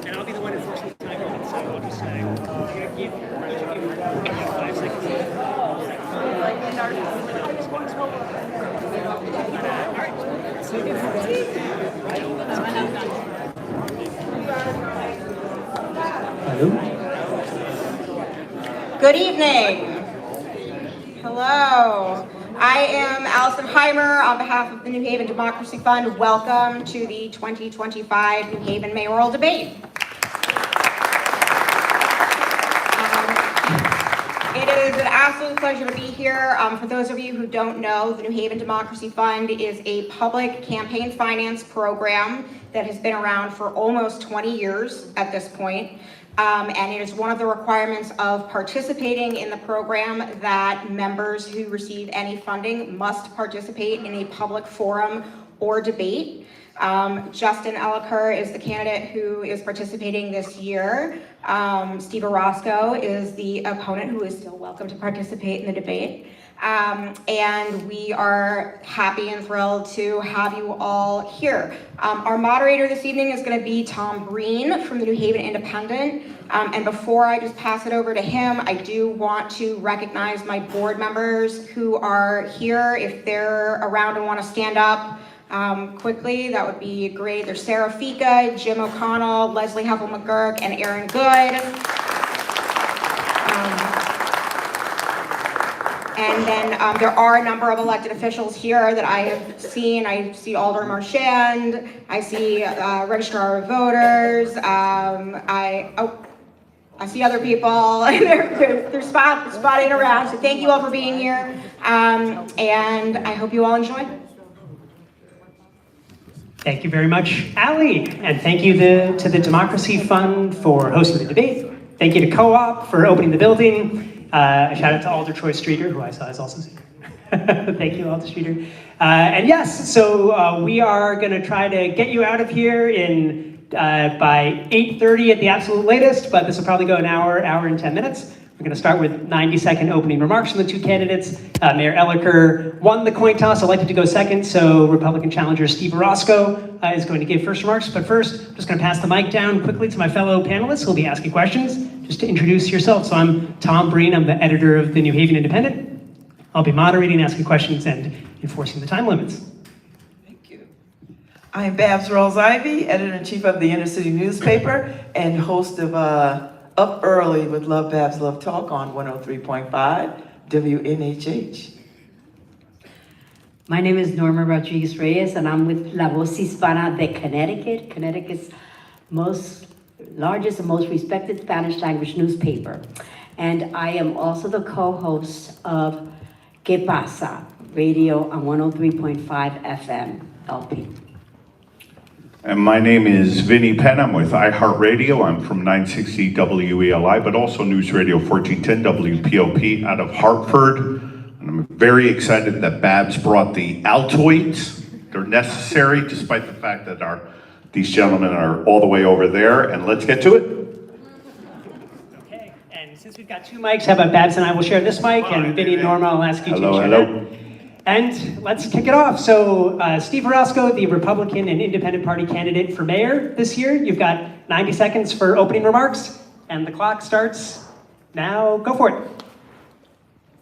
And I'll be the one enforcing the time limit, so I'll just say, give 5 seconds. Good evening. Hello. I am Allison Heimer on behalf of the New Haven Democracy Fund. Welcome to the 2025 New Haven mayoral debate. It is an absolute pleasure to be here. For those of you who don't know, the New Haven Democracy Fund is a public campaign finance program that has been around for almost 20 years at this point. And it is one of the requirements of participating in the program that members who receive any funding must participate in a public forum or debate. Justin Elicker is the candidate who is participating this year. Steve Orosco is the opponent who is still welcome to participate in the debate. And we are happy and thrilled to have you all here. Our moderator this evening is going to be Tom Breen from the New Haven Independent. And before I just pass it over to him, I do want to recognize my board members who are here. If they're around and want to stand up quickly, that would be great. There's Sarah Fika, Jim O'Connell, Leslie Heffel-McGurk, and Aaron Good. And then there are a number of elected officials here that I have seen. I see Alder Marchand, I see Registrar of Voters, I see other people, and they're spotting around. So thank you all for being here, and I hope you all enjoy. Thank you very much, Allie, and thank you to the Democracy Fund for hosting the debate. Thank you to Co-op for opening the building. A shout out to Alder Troy Streeter, who I saw is also here. Thank you, Alder Streeter. And yes, so we are going to try to get you out of here by 8:30 at the absolute latest, but this will probably go an hour and 10 minutes. We're going to start with 90-second opening remarks from the two candidates. Mayor Elicker won the coin toss, elected to go second, so Republican challenger Steve Orosco is going to give first remarks. But first, I'm just going to pass the mic down quickly to my fellow panelists who will be asking questions. Just to introduce yourself, so I'm Tom Breen, I'm the editor of the New Haven Independent. I'll be moderating, asking questions, and enforcing the time limits. Thank you. I'm Babs Rawls-Ivy, editor-in-chief of the Inner City newspaper and host of Up Early with Love Babs Love Talk on 103.5 WNHH. My name is Norma Rodriguez-Reyes, and I'm with La Voz Hispana de Connecticut, Connecticut's largest and most respected Spanish language newspaper. And I am also the co-host of Que Pasa Radio on 103.5 FM LP. And my name is Vinny Penn. I'm with iHeartRadio. I'm from 960 WELI, but also News Radio 1410 WPOP out of Hartford. And I'm very excited that Babs brought the Altoids. They're necessary, despite the fact that these gentlemen are all the way over there. And let's get to it. Okay, and since we've got two mics, how about Babs and I will share this mic, and Vinny and Norma, I'll ask you to share that. And let's kick it off. So Steve Orosco, the Republican and Independent Party candidate for mayor this year, you've got 90 seconds for opening remarks, and the clock starts now. Go for it.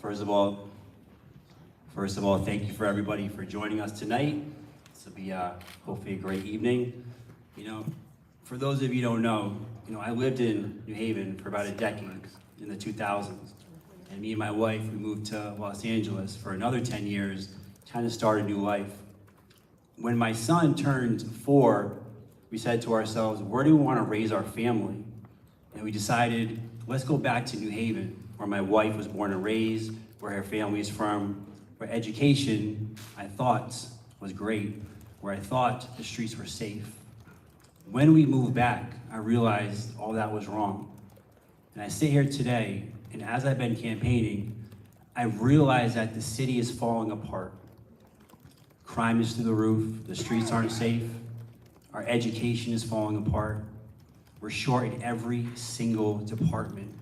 First of all, thank you for everybody for joining us tonight. This will be hopefully a great evening. You know, for those of you who don't know, I lived in New Haven for about a decade in the 2000s. And me and my wife, we moved to Los Angeles for another 10 years, trying to start a new life. When my son turned 4, we said to ourselves, where do we want to raise our family? And we decided, let's go back to New Haven, where my wife was born and raised, where her family is from, where education, I thought, was great, where I thought the streets were safe. When we moved back, I realized all that was wrong. And I sit here today, and as I've been campaigning, I've realized that the city is falling apart. Crime is through the roof, the streets aren't safe, our education is falling apart. We're short in every single department.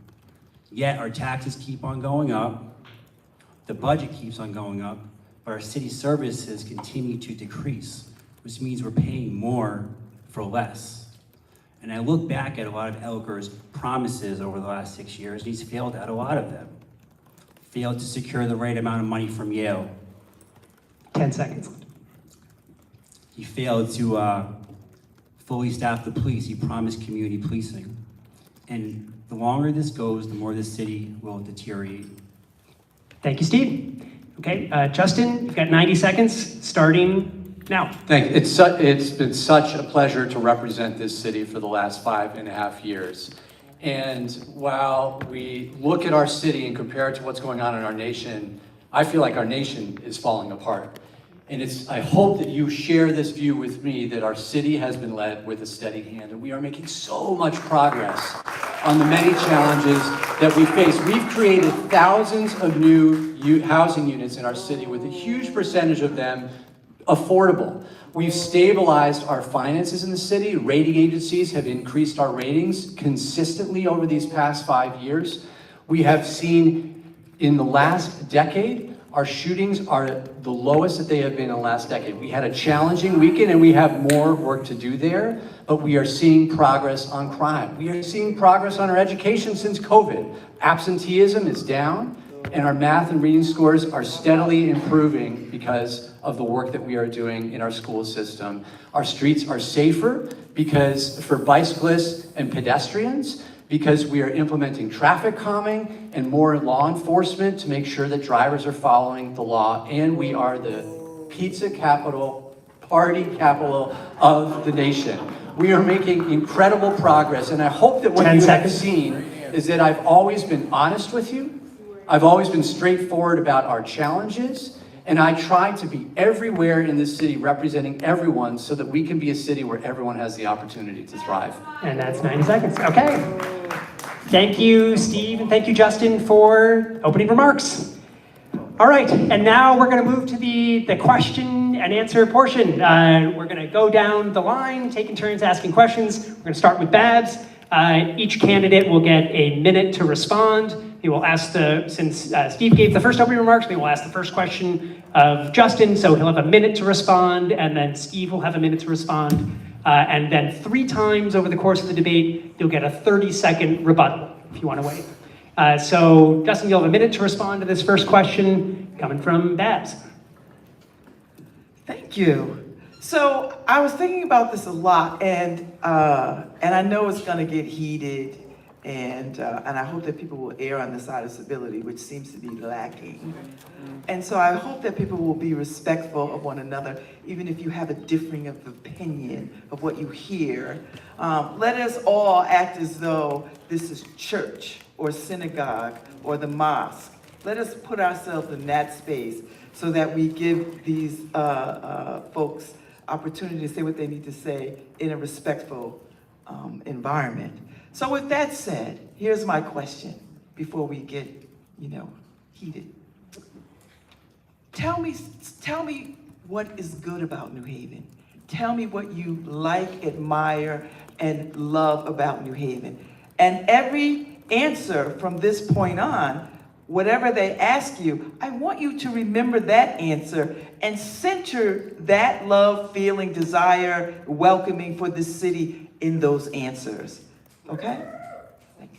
Yet our taxes keep on going up, the budget keeps on going up, but our city services continue to decrease, which means we're paying more for less. And I look back at a lot of Elicker's promises over the last 6 years, and he's failed at a lot of them. Failed to secure the right amount of money from Yale. 10 seconds. He failed to fully staff the police. He promised community policing. And the longer this goes, the more this city will deteriorate. Thank you, Steve. Okay, Justin, you've got 90 seconds starting now. Thank you. It's been such a pleasure to represent this city for the last 5.5 years. And while we look at our city and compare it to what's going on in our nation, I feel like our nation is falling apart. And I hope that you share this view with me, that our city has been led with a steady hand, and we are making so much progress on the many challenges that we face. We've created thousands of new housing units in our city, with a huge percentage of them affordable. We've stabilized our finances in the city. Rating agencies have increased our ratings consistently over these past 5 years. We have seen in the last decade, our shootings are the lowest that they have been in the last decade. We had a challenging weekend and we have more work to do there, but we are seeing progress on crime. We are seeing progress on our education since COVID. Absenteeism is down, and our math and reading scores are steadily improving because of the work that we are doing in our school system. Our streets are safer for bicyclists and pedestrians, because we are implementing traffic calming and more law enforcement to make sure that drivers are following the law. And we are the pizza capital, party capital of the nation. We are making incredible progress, and I hope that what you have seen is that I've always been honest with you. I've always been straightforward about our challenges, and I try to be everywhere in this city representing everyone so that we can be a city where everyone has the opportunity to thrive. And that's 90 seconds. Okay. Thank you, Steve, and thank you, Justin, for opening remarks. All right, and now we're going to move to the question and answer portion. We're going to go down the line, taking turns asking questions. We're going to start with Babs. Each candidate will get a minute to respond. We will ask since Steve gave the first opening remarks, we will ask the first question of Justin, so he'll have a minute to respond, and then Steve will have a minute to respond. And then 3 times over the course of the debate, you'll get a 30-second rebuttal if you want to wait. So Justin, you'll have a minute to respond to this first question coming from Babs. Thank you. So I was thinking about this a lot, and I know it's going to get heated, and I hope that people will err on the side of civility, which seems to be lacking. And so I hope that people will be respectful of one another, even if you have a differing of opinion of what you hear. Let us all act as though this is church or synagogue or the mosque. Let us put ourselves in that space so that we give these folks opportunity to say what they need to say in a respectful environment. So with that said, here's my question before we get, heated. Tell me what is good about New Haven. Tell me what you like, admire, and love about New Haven. And every answer from this point on, whatever they ask you, I want you to remember that answer and center that love, feeling, desire, welcoming for the city in those answers. Okay? Thank you.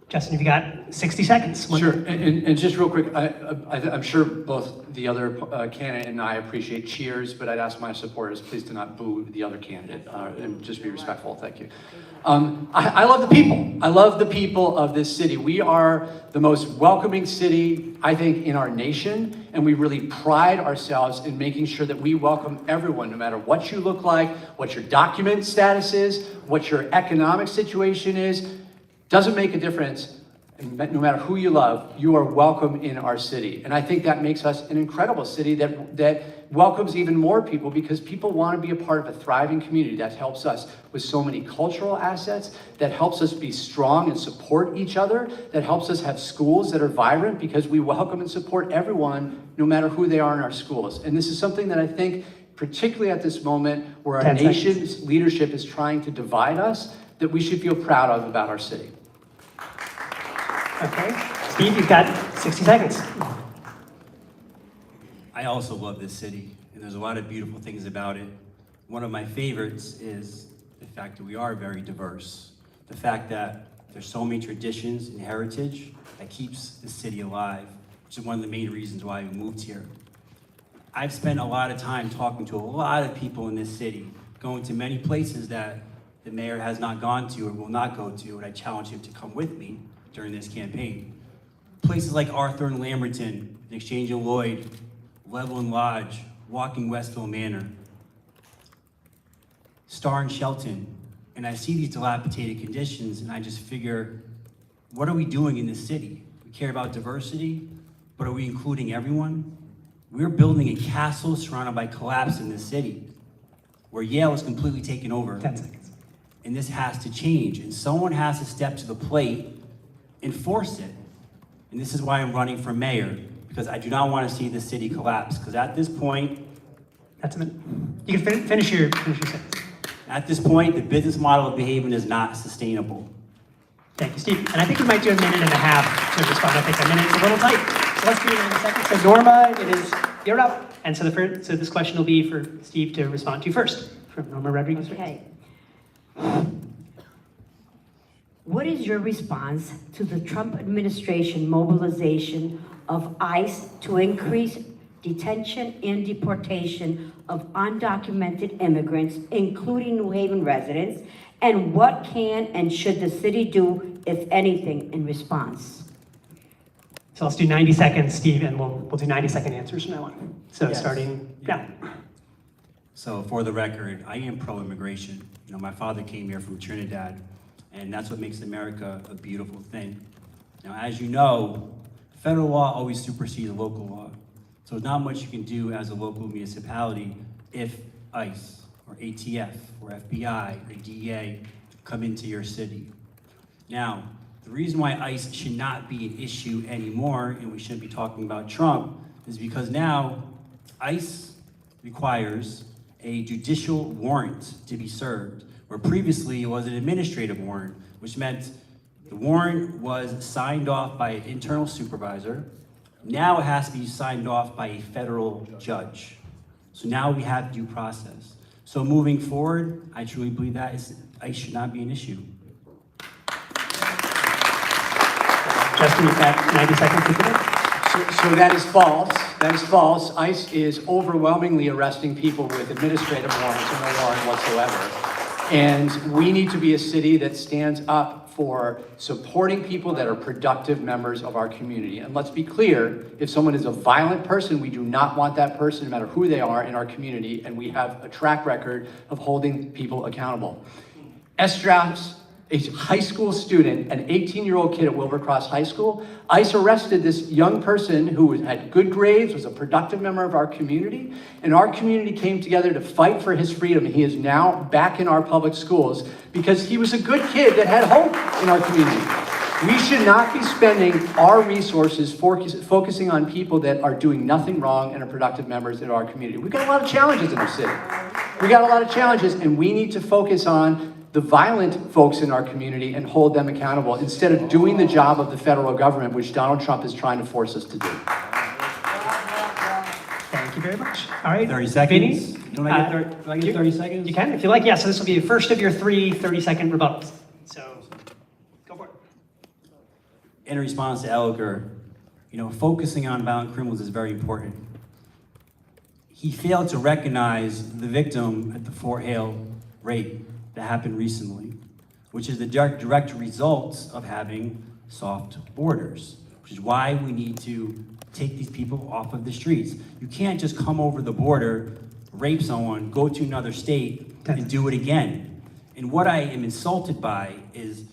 Justin, have you got 60 seconds? Sure, and just real quick, I'm sure both the other candidate and I appreciate cheers, but I'd ask my supporters please do not boo the other candidate, and just be respectful. Thank you. I love the people. I love the people of this city. We are the most welcoming city, I think, in our nation, and we really pride ourselves in making sure that we welcome everyone, no matter what you look like, what your document status is, what your economic situation is. Doesn't make a difference. and no matter who you love, you are welcome in our city. And I think that makes us an incredible city that welcomes even more people, because people want to be a part of a thriving community that helps us with so many cultural assets, that helps us be strong and support each other, that helps us have schools that are vibrant, because we welcome and support everyone no matter who they are in our schools. And this is something that I think, particularly at this moment where our 10 seconds. nation's leadership is trying to divide us, that we should feel proud of about our city. Okay, Steve, you've got 60 seconds. I also love this city, and there's a lot of beautiful things about it. One of my favorites is the fact that we are very diverse. The fact that there's so many traditions and heritage that keeps the city alive, which is one of the main reasons why we moved here. I've spent a lot of time talking to a lot of people in this city, going to many places that the mayor has not gone to or will not go to, and I challenge him to come with me during this campaign. Places like Arthur and Lamberton, the Exchange and Lloyd, Level and Lodge, Walking Westville Manor, Star and Shelton, and I see these dilapidated conditions and I just figure, what are we doing in this city? We care about diversity, but are we including everyone? We're building a castle surrounded by collapse in this city, where Yale is completely taken over. 10 seconds. And this has to change, and someone has to step to the plate and force it. And this is why I'm running for mayor, because I do not want to see the city collapse, because at this point, That's a minute. You can finish your sentence. at this point, the business model of New is not sustainable. Thank you, Steve. And I think we might do a minute and a half to respond. I think a minute's a little tight. So let's do it in a second. So Norma, you're up. And so so this question will be for Steve to respond to first, from Norma Rodriguez. Okay. What is your response to the Trump administration mobilization of ICE to increase detention and deportation of undocumented immigrants, including New Haven residents? And what can and should the city do, if anything, in response? So let's do 90 seconds, Steve, and we'll do 90-second answers from now on. So Yes. starting now. So for the record, I am pro-immigration. You know, my father came here from Trinidad, and that's what makes America a beautiful thing. Now, as you know, federal law always supersedes local law. So there's not much you can do as a local municipality if ICE or ATF or FBI or DEA come into your city. Now, the reason why ICE should not be an issue anymore, and we shouldn't be talking about Trump, is because now ICE requires a judicial warrant to be served, where previously it was an administrative warrant, which meant the warrant was signed off by an internal supervisor. Now it has to be signed off by a federal judge. So now we have due process. So moving forward, I truly believe that ICE should not be an issue. Justin, you've got 90 seconds to finish. So that is false. That is false. ICE is overwhelmingly arresting people with administrative warrants or no warrant whatsoever. And we need to be a city that stands up for supporting people that are productive members of our community. And let's be clear, if someone is a violent person, we do not want that person, no matter who they are, in our community, and we have a track record of holding people accountable. Estrap's a high school student, an 18-year-old kid at Wilbercross High School. ICE arrested this young person who had good grades, was a productive member of our community, and our community came together to fight for his freedom. He is now back in our public schools because he was a good kid that had hope in our community. We should not be spending our resources focusing on people that are doing nothing wrong and are productive members in our community. We've got a lot of challenges in our city. We got a lot of challenges, and we need to focus on the violent folks in our community and hold them accountable instead of doing the job of the federal government, which Donald Trump is trying to force us to do. Thank you very much. All right. 30 seconds? Vinny? Do I get 30 seconds? You can, if you like. Yeah, so this will be the first of your 3 30-second rebuttals. So go for it. In response to Elicker, you know, focusing on violent criminals is very important. He failed to recognize the victim at the Fort Hale rape that happened recently, which is the direct result of having soft borders, which is why we need to take these people off of the streets. You can't just come over the border, rape someone, go to another state, and do it again. And what I am insulted by is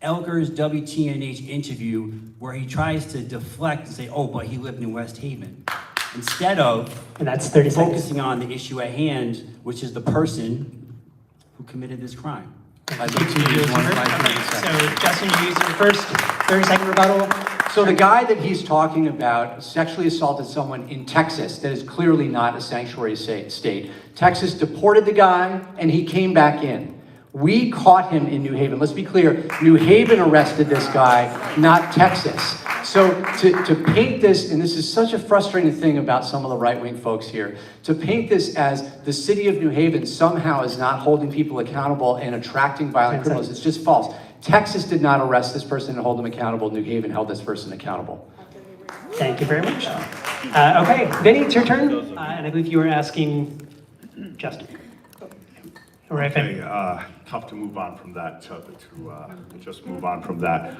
Elicker's WTNH interview where he tries to deflect and say, oh, but he lived in West Haven, instead of And that's 30 seconds. focusing on the issue at hand, which is the person who committed this crime. I'd like to use one of my 30 Okay, seconds. so Justin, you use your first 30-second rebuttal. So the guy that he's talking about sexually assaulted someone in Texas that is clearly not a sanctuary state. Texas deported the guy and he came back in. We caught him in New Haven. Let's be clear, New Haven arrested this guy, not Texas. So to paint this, and this is such a frustrating thing about some of the right-wing folks here, to paint this as the city of New Haven somehow is not holding people accountable and attracting violent criminals, it's just false. Texas did not arrest this person and hold them accountable. New Haven held this person accountable. Thank you very much. Okay, Vinny, it's your turn. And I believe you were asking Justin. Right, Vinny. Okay, tough to move on from that, to just move on from that.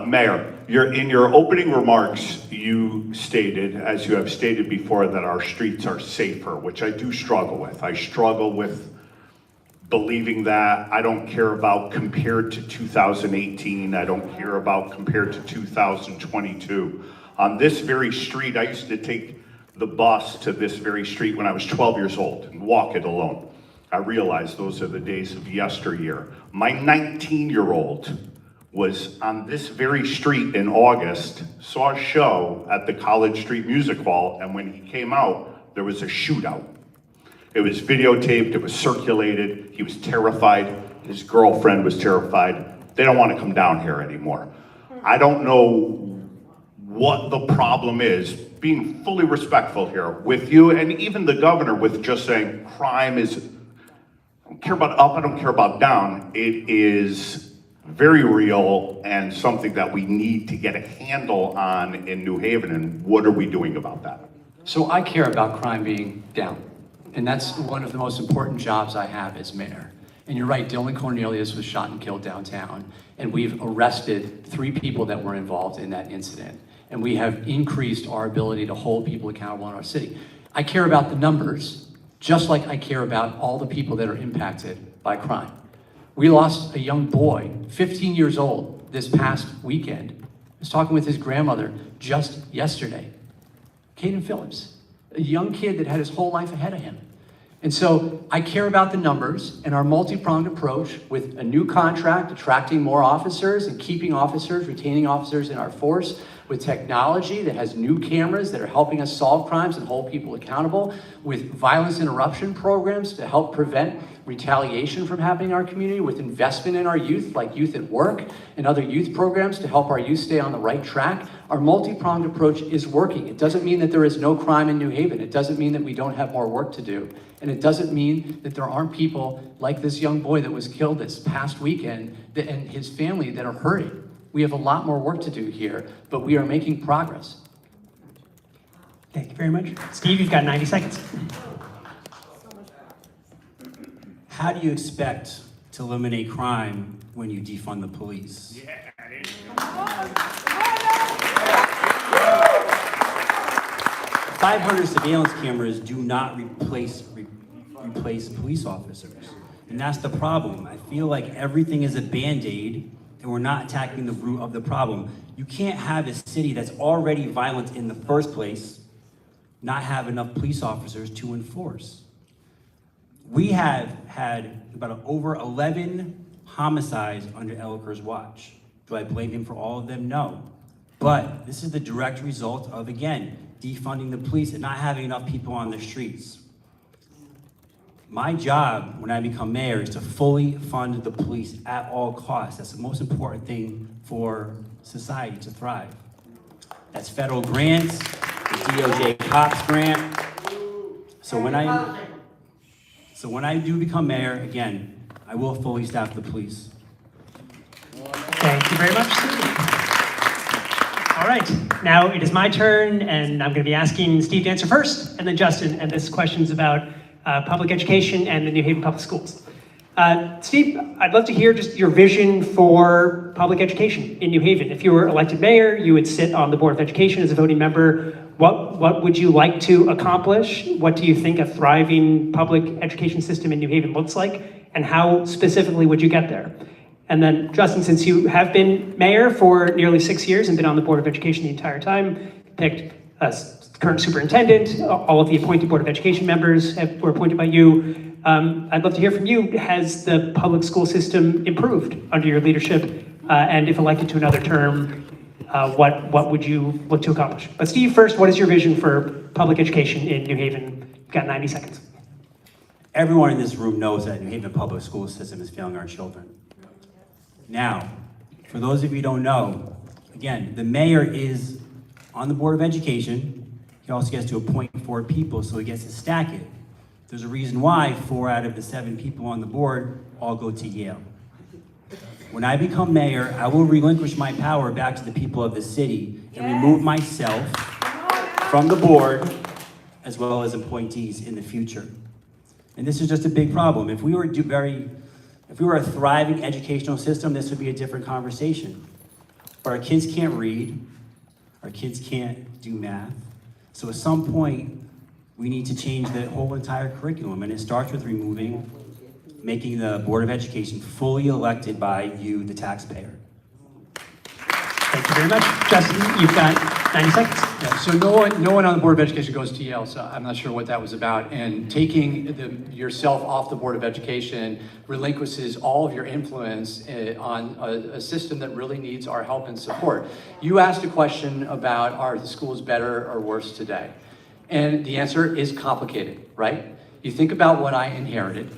Mayor, in your opening remarks, you stated, as you have stated before, that our streets are safer, which I do struggle with. I struggle with believing that. I don't care about compared to 2018. I don't care about compared to 2022. On this very street, I used to take the bus to this very street when I was 12 years old and walk it alone. I realize those are the days of yesteryear. My 19-year-old was on this very street in August, saw a show at the College Street Music Hall, and when he came out, there was a shootout. It was videotaped, it was circulated, he was terrified, his girlfriend was terrified. They don't want to come down here anymore. I don't know what the problem is, being fully respectful here with you and even the governor with just saying crime is, I don't care about up, I don't care about down. It is very real and something that we need to get a handle on in New Haven, and what are we doing about that? So I care about crime being down. And that's one of the most important jobs I have as mayor. And you're right, Dylan Cornelius was shot and killed downtown. And we've arrested 3 people that were involved in that incident. And we have increased our ability to hold people accountable in our city. I care about the numbers, just like I care about all the people that are impacted by crime. We lost a young boy, 15 years old, this past weekend. I was talking with his grandmother just yesterday. Caden Phillips, a young kid that had his whole life ahead of him. And so I care about the numbers and our multi-pronged approach with a new contract, attracting more officers and keeping officers, retaining officers in our force, with technology that has new cameras that are helping us solve crimes and hold people accountable, with violence interruption programs to help prevent retaliation from happening in our community, with investment in our youth, like Youth at Work and other youth programs to help our youth stay on the right track. Our multi-pronged approach is working. It doesn't mean that there is no crime in New Haven. It doesn't mean that we don't have more work to do. And it doesn't mean that there aren't people like this young boy that was killed this past weekend and his family that are hurting. We have a lot more work to do here, but we are making progress. Thank you very much. Steve, you've got 90 seconds. How do you expect to eliminate crime when you defund the police? 500 surveillance cameras do not replace police officers. And that's the problem. I feel like everything is a Band-Aid and we're not attacking the root of the problem. You can't have a city that's already violent in the first place not have enough police officers to enforce. We have had about over 11 homicides under Elicker's watch. Do I blame him for all of them? No. But this is the direct result of, again, defunding the police and not having enough people on the streets. My job when I become mayor is to fully fund the police at all costs. That's the most important thing for society to thrive. That's federal grants, the DOJ COPS grant. So when I do become mayor, again, I will fully staff the police. Thank you very much, Steve. All right, now it is my turn, and I'm going to be asking Steve to answer first, and then Justin, and this question's about public education and the New Haven Public Schools. Steve, I'd love to hear just your vision for public education in New Haven. If you were elected mayor, you would sit on the Board of Education as a voting member. What would you like to accomplish? What do you think a thriving public education system in New Haven looks like? And how specifically would you get there? And then Justin, since you have been mayor for nearly 6 years and been on the Board of Education the entire time, picked as current superintendent, all of the appointed Board of Education members were appointed by you. I'd love to hear from you. Has the public school system improved under your leadership? And if elected to another term, what would you look to accomplish? But Steve, first, what is your vision for public education in New Haven? You've got 90 seconds. Everyone in this room knows that New Haven public school system is failing our children. Now, for those of you who don't know, again, the mayor is on the Board of Education. He also gets to appoint 4 people, so he gets to stack it. There's a reason why 4 out of the 7 people on the board all go to Yale. When I become mayor, I will relinquish my power back to the people of the city and remove myself from the board as well as appointees in the future. And this is just a big problem. If we were a thriving educational system, this would be a different conversation. But our kids can't read, our kids can't do math. So at some point, we need to change the whole entire curriculum, and it starts with making the Board of Education fully elected by you, the taxpayer. Thank you very much. Justin, you've got 90 seconds. Yeah, so no one on the Board of Education goes to Yale, so I'm not sure what that was about. And taking yourself off the Board of Education relinquishes all of your influence on a system that really needs our help and support. You asked a question about, are the schools better or worse today? And the answer is complicated, right? You think about what I inherited.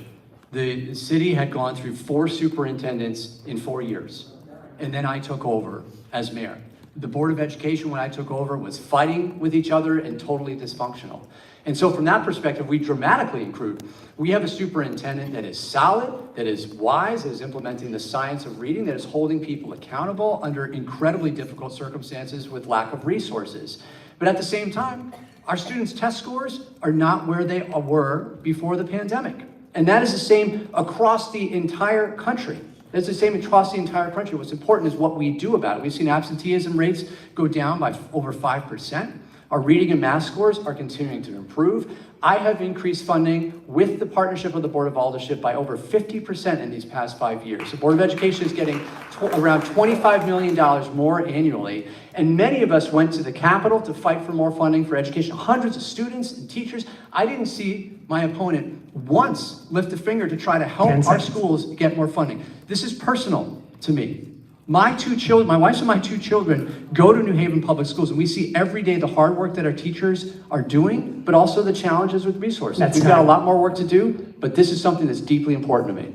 The city had gone through 4 superintendents in 4 years, and then I took over as mayor. The Board of Education, when I took over, was fighting with each other and totally dysfunctional. And so from that perspective, we dramatically improved. We have a superintendent that is solid, that is wise, that is implementing the science of reading, that is holding people accountable under incredibly difficult circumstances with lack of resources. But at the same time, our students' test scores are not where they were before the pandemic. And that is the same across the entire country. It's the same across the entire country. What's important is what we do about it. We've seen absenteeism rates go down by over 5%. Our reading and math scores are continuing to improve. I have increased funding with the partnership of the Board of Aldership by over 50% in these past 5 years. The Board of Education is getting around $25 million more annually. And many of us went to the Capitol to fight for more funding for education. Hundreds of students and teachers. I didn't see my opponent once lift a finger to try to help our schools get more funding. This is personal to me. My 2 children, my wife and my 2 children go to New Haven Public Schools, and we see every day the hard work that our teachers are doing, but also the challenges with resources. We've got a lot more work to do, but this is something that's deeply important to me.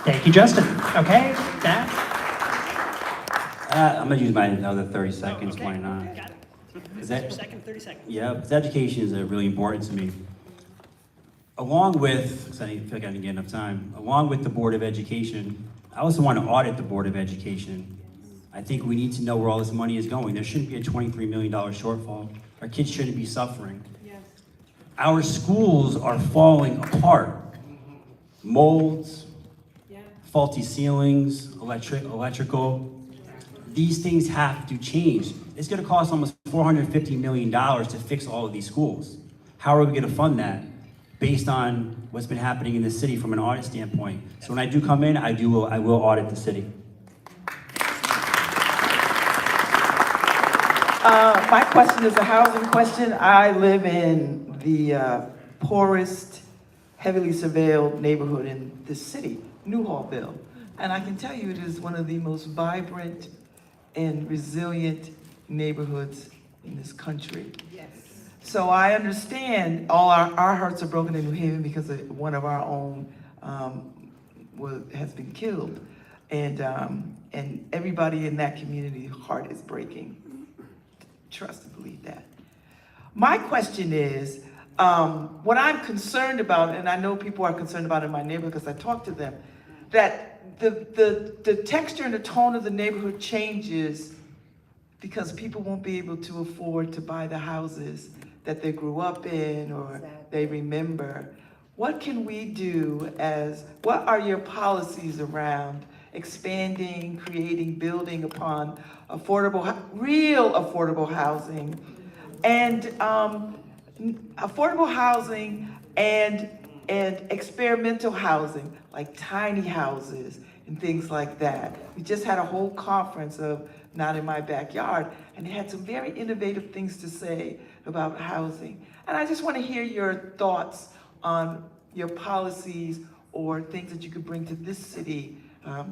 Thank you, Justin. Okay, Dan? I'm gonna use my another 30 seconds, why not? Is that, 30 seconds. yeah, because education is really important to me. Along with, because I feel like I didn't get enough time, along with the Board of Education, I also want to audit the Board of Education. I think we need to know where all this money is going. There shouldn't be a $23 million shortfall. Our kids shouldn't be suffering. Yes. Our schools are falling apart. Molds, faulty ceilings, electrical. These things have to change. It's going to cost almost $450 million to fix all of these schools. How are we going to fund that? Based on what's been happening in the city from an audit standpoint. So when I do come in, I will audit the city. My question is a housing question. I live in the poorest, heavily surveilled neighborhood in this city, Newhallville. And I can tell you it is one of the most vibrant and resilient neighborhoods in this country. Yes. So I understand all our hearts are broken in New Haven because one of our own has been killed. And everybody in that community heart is breaking. Trust and believe that. My question is, what I'm concerned about, and I know people are concerned about in my neighborhood because I talk to them, that the texture and the tone of the neighborhood changes because people won't be able to afford to buy the houses that they grew up in or they remember. What can we do what are your policies around expanding, creating, building upon real affordable housing and affordable housing and experimental housing like tiny houses and things like that. We just had a whole conference of Not in My Backyard, and they had some very innovative things to say about housing. And I just want to hear your thoughts on your policies or things that you could bring to this city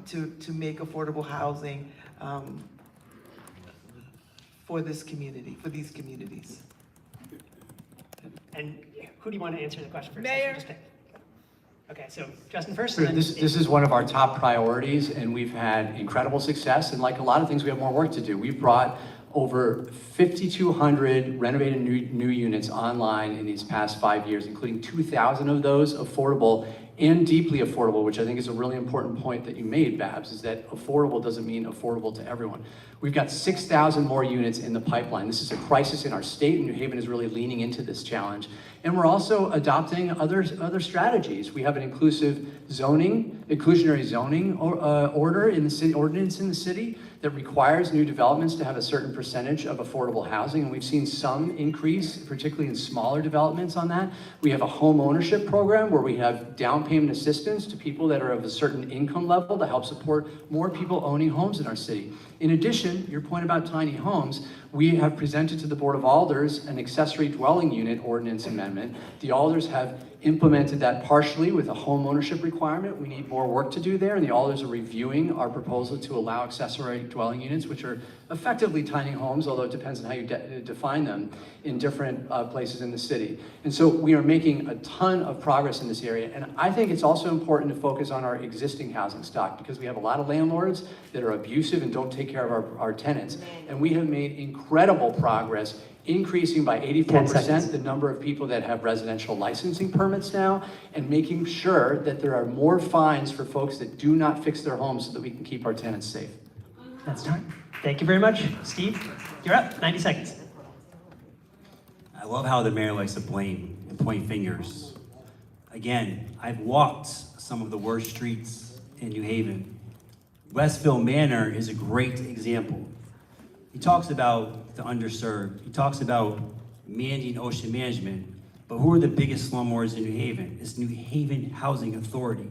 to make affordable housing for this community, for these communities. And who do you want to answer the question first? Mayor. Just pick. Okay, so Justin first. Sure, and then this Steve. is one of our top priorities, and we've had incredible success. And like a lot of things, we have more work to do. We've brought over 5,200 renovated new units online in these past 5 years, including 2,000 of those affordable and deeply affordable, which I think is a really important point that you made, Babs, is that affordable doesn't mean affordable to everyone. We've got 6,000 more units in the pipeline. This is a crisis in our state, and New Haven is really leaning into this challenge. And we're also adopting other strategies. We have an inclusionary zoning order in the city, ordinance in the city that requires new developments to have a certain percentage of affordable housing, and we've seen some increase, particularly in smaller developments on that. We have a home ownership program where we have down payment assistance to people that are of a certain income level to help support more people owning homes in our city. In addition, your point about tiny homes, we have presented to the Board of Alders an accessory dwelling unit ordinance amendment. The Alders have implemented that partially with a home ownership requirement. We need more work to do there, and the Alders are reviewing our proposal to allow accessory dwelling units, which are effectively tiny homes, although it depends on how you define them in different places in the city. And so we are making a ton of progress in this area, and I think it's also important to focus on our existing housing stock because we have a lot of landlords that are abusive and don't take care of our tenants, and we have made incredible progress increasing by 84% the number of people that have residential licensing permits now, and making sure that there are more fines for folks that do not fix their homes so that we can keep our tenants safe. That's time. Thank you very much. Steve, you're up. 90 seconds. I love how the mayor likes to blame and point fingers. Again, I've walked some of the worst streets in New Haven. Westville Manor is a great example. He talks about the underserved. He talks about managing ocean management. But who are the biggest slumlords in New Haven? It's New Haven Housing Authority.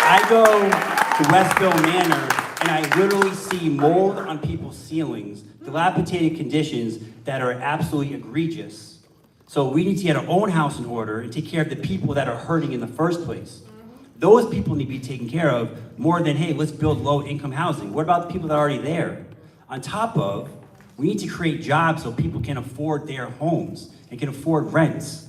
I go to Westville Manor and I literally see mold on people's ceilings, dilapidated conditions that are absolutely egregious. So we need to get our own house in order and take care of the people that are hurting in the first place. Those people need to be taken care of more than, hey, let's build low-income housing. What about the people that are already there? On top of, we need to create jobs so people can afford their homes and can afford rents.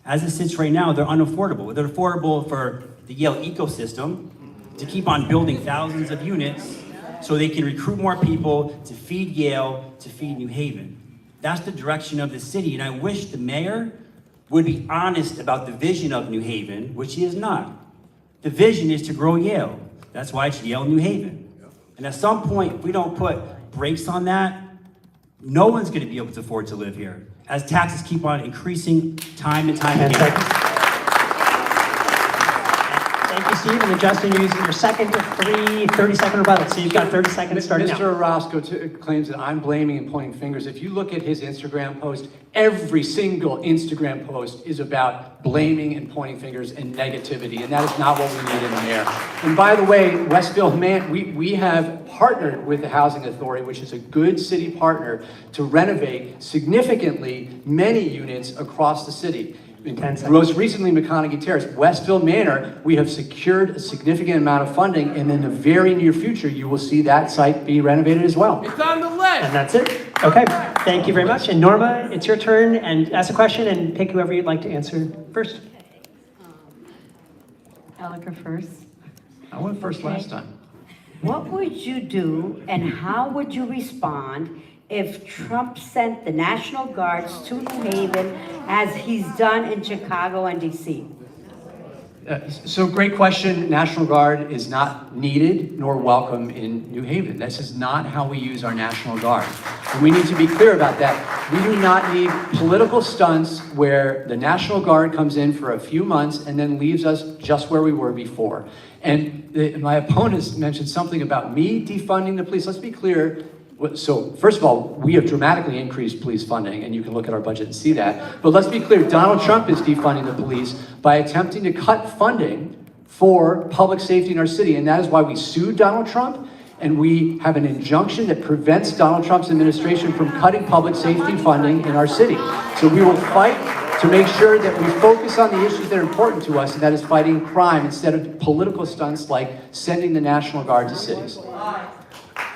As it sits right now, they're unaffordable. They're affordable for the Yale ecosystem to keep on building thousands of units so they can recruit more people to feed Yale, to feed New Haven. That's the direction of the city, and I wish the mayor would be honest about the vision of New Haven, which he is not. The vision is to grow Yale. That's why it's Yale New Haven. And at some point, if we don't put brakes on that, no one's going to be able to afford to live here as taxes keep on increasing time and time again. Thank you, Steve. And then Justin, you're using your second of 3 30-second rebuttals. So you've got 30 seconds starting now. Mr. Orosco claims that I'm blaming and pointing fingers. If you look at his Instagram post, every single Instagram post is about blaming and pointing fingers and negativity, and that is not what we need in the mayor. And by the way, Westville, we have partnered with the Housing Authority, which is a good city partner, to renovate significantly many units across the city. Most recently, McConaughey Terrace, Westville Manor, we have secured a significant amount of funding, and in the very near future, you will see that site be renovated as well. It's on the list. And that's it. Okay. Thank you very much. And Norma, it's your turn, and ask a question and pick whoever you'd like to answer first. Elicker first. I went first last time. What would you do and how would you respond if Trump sent the National Guards to New Haven as he's done in Chicago and DC? So great question. National Guard is not needed nor welcome in New Haven. This is not how we use our National Guard. And we need to be clear about that. We do not need political stunts where the National Guard comes in for a few months and then leaves us just where we were before. And my opponents mentioned something about me defunding the police. Let's be clear. So first of all, we have dramatically increased police funding, and you can look at our budget and see that. But let's be clear, Donald Trump is defunding the police by attempting to cut funding for public safety in our city, and that is why we sued Donald Trump, and we have an injunction that prevents Donald Trump's administration from cutting public safety funding in our city. So we will fight to make sure that we focus on the issues that are important to us, and that is fighting crime instead of political stunts like sending the National Guard to cities.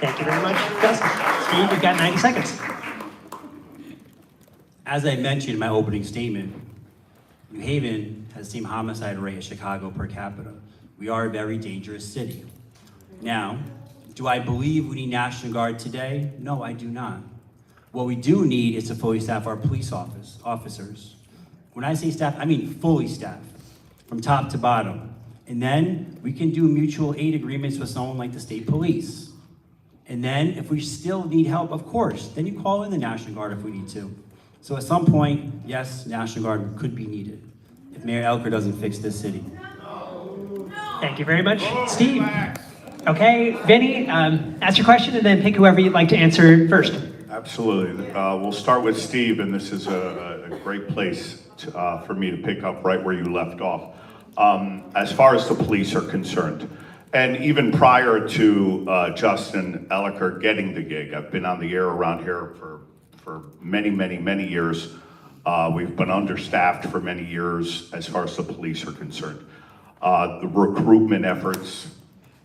Thank you very much, Justin. Steve, you've got 90 seconds. As I mentioned in my opening statement, New Haven has the same homicide rate as Chicago per capita. We are a very dangerous city. Now, do I believe we need National Guard today? No, I do not. What we do need is to fully staff our police officers. When I say staff, I mean fully staffed, from top to bottom. And then we can do mutual aid agreements with someone like the state police. And then if we still need help, of course, then you call in the National Guard if we need to. So at some point, yes, National Guard could be needed if Mayor Elicker doesn't fix this city. Thank you very much, Steve. Okay, Vinny, ask your question and then pick whoever you'd like to answer first. Absolutely. We'll start with Steve, and this is a great place for me to pick up right where you left off. As far as the police are concerned, and even prior to Justin Elicker getting the gig, I've been on the air around here for many, many, many years. We've been understaffed for many years as far as the police are concerned. The recruitment efforts,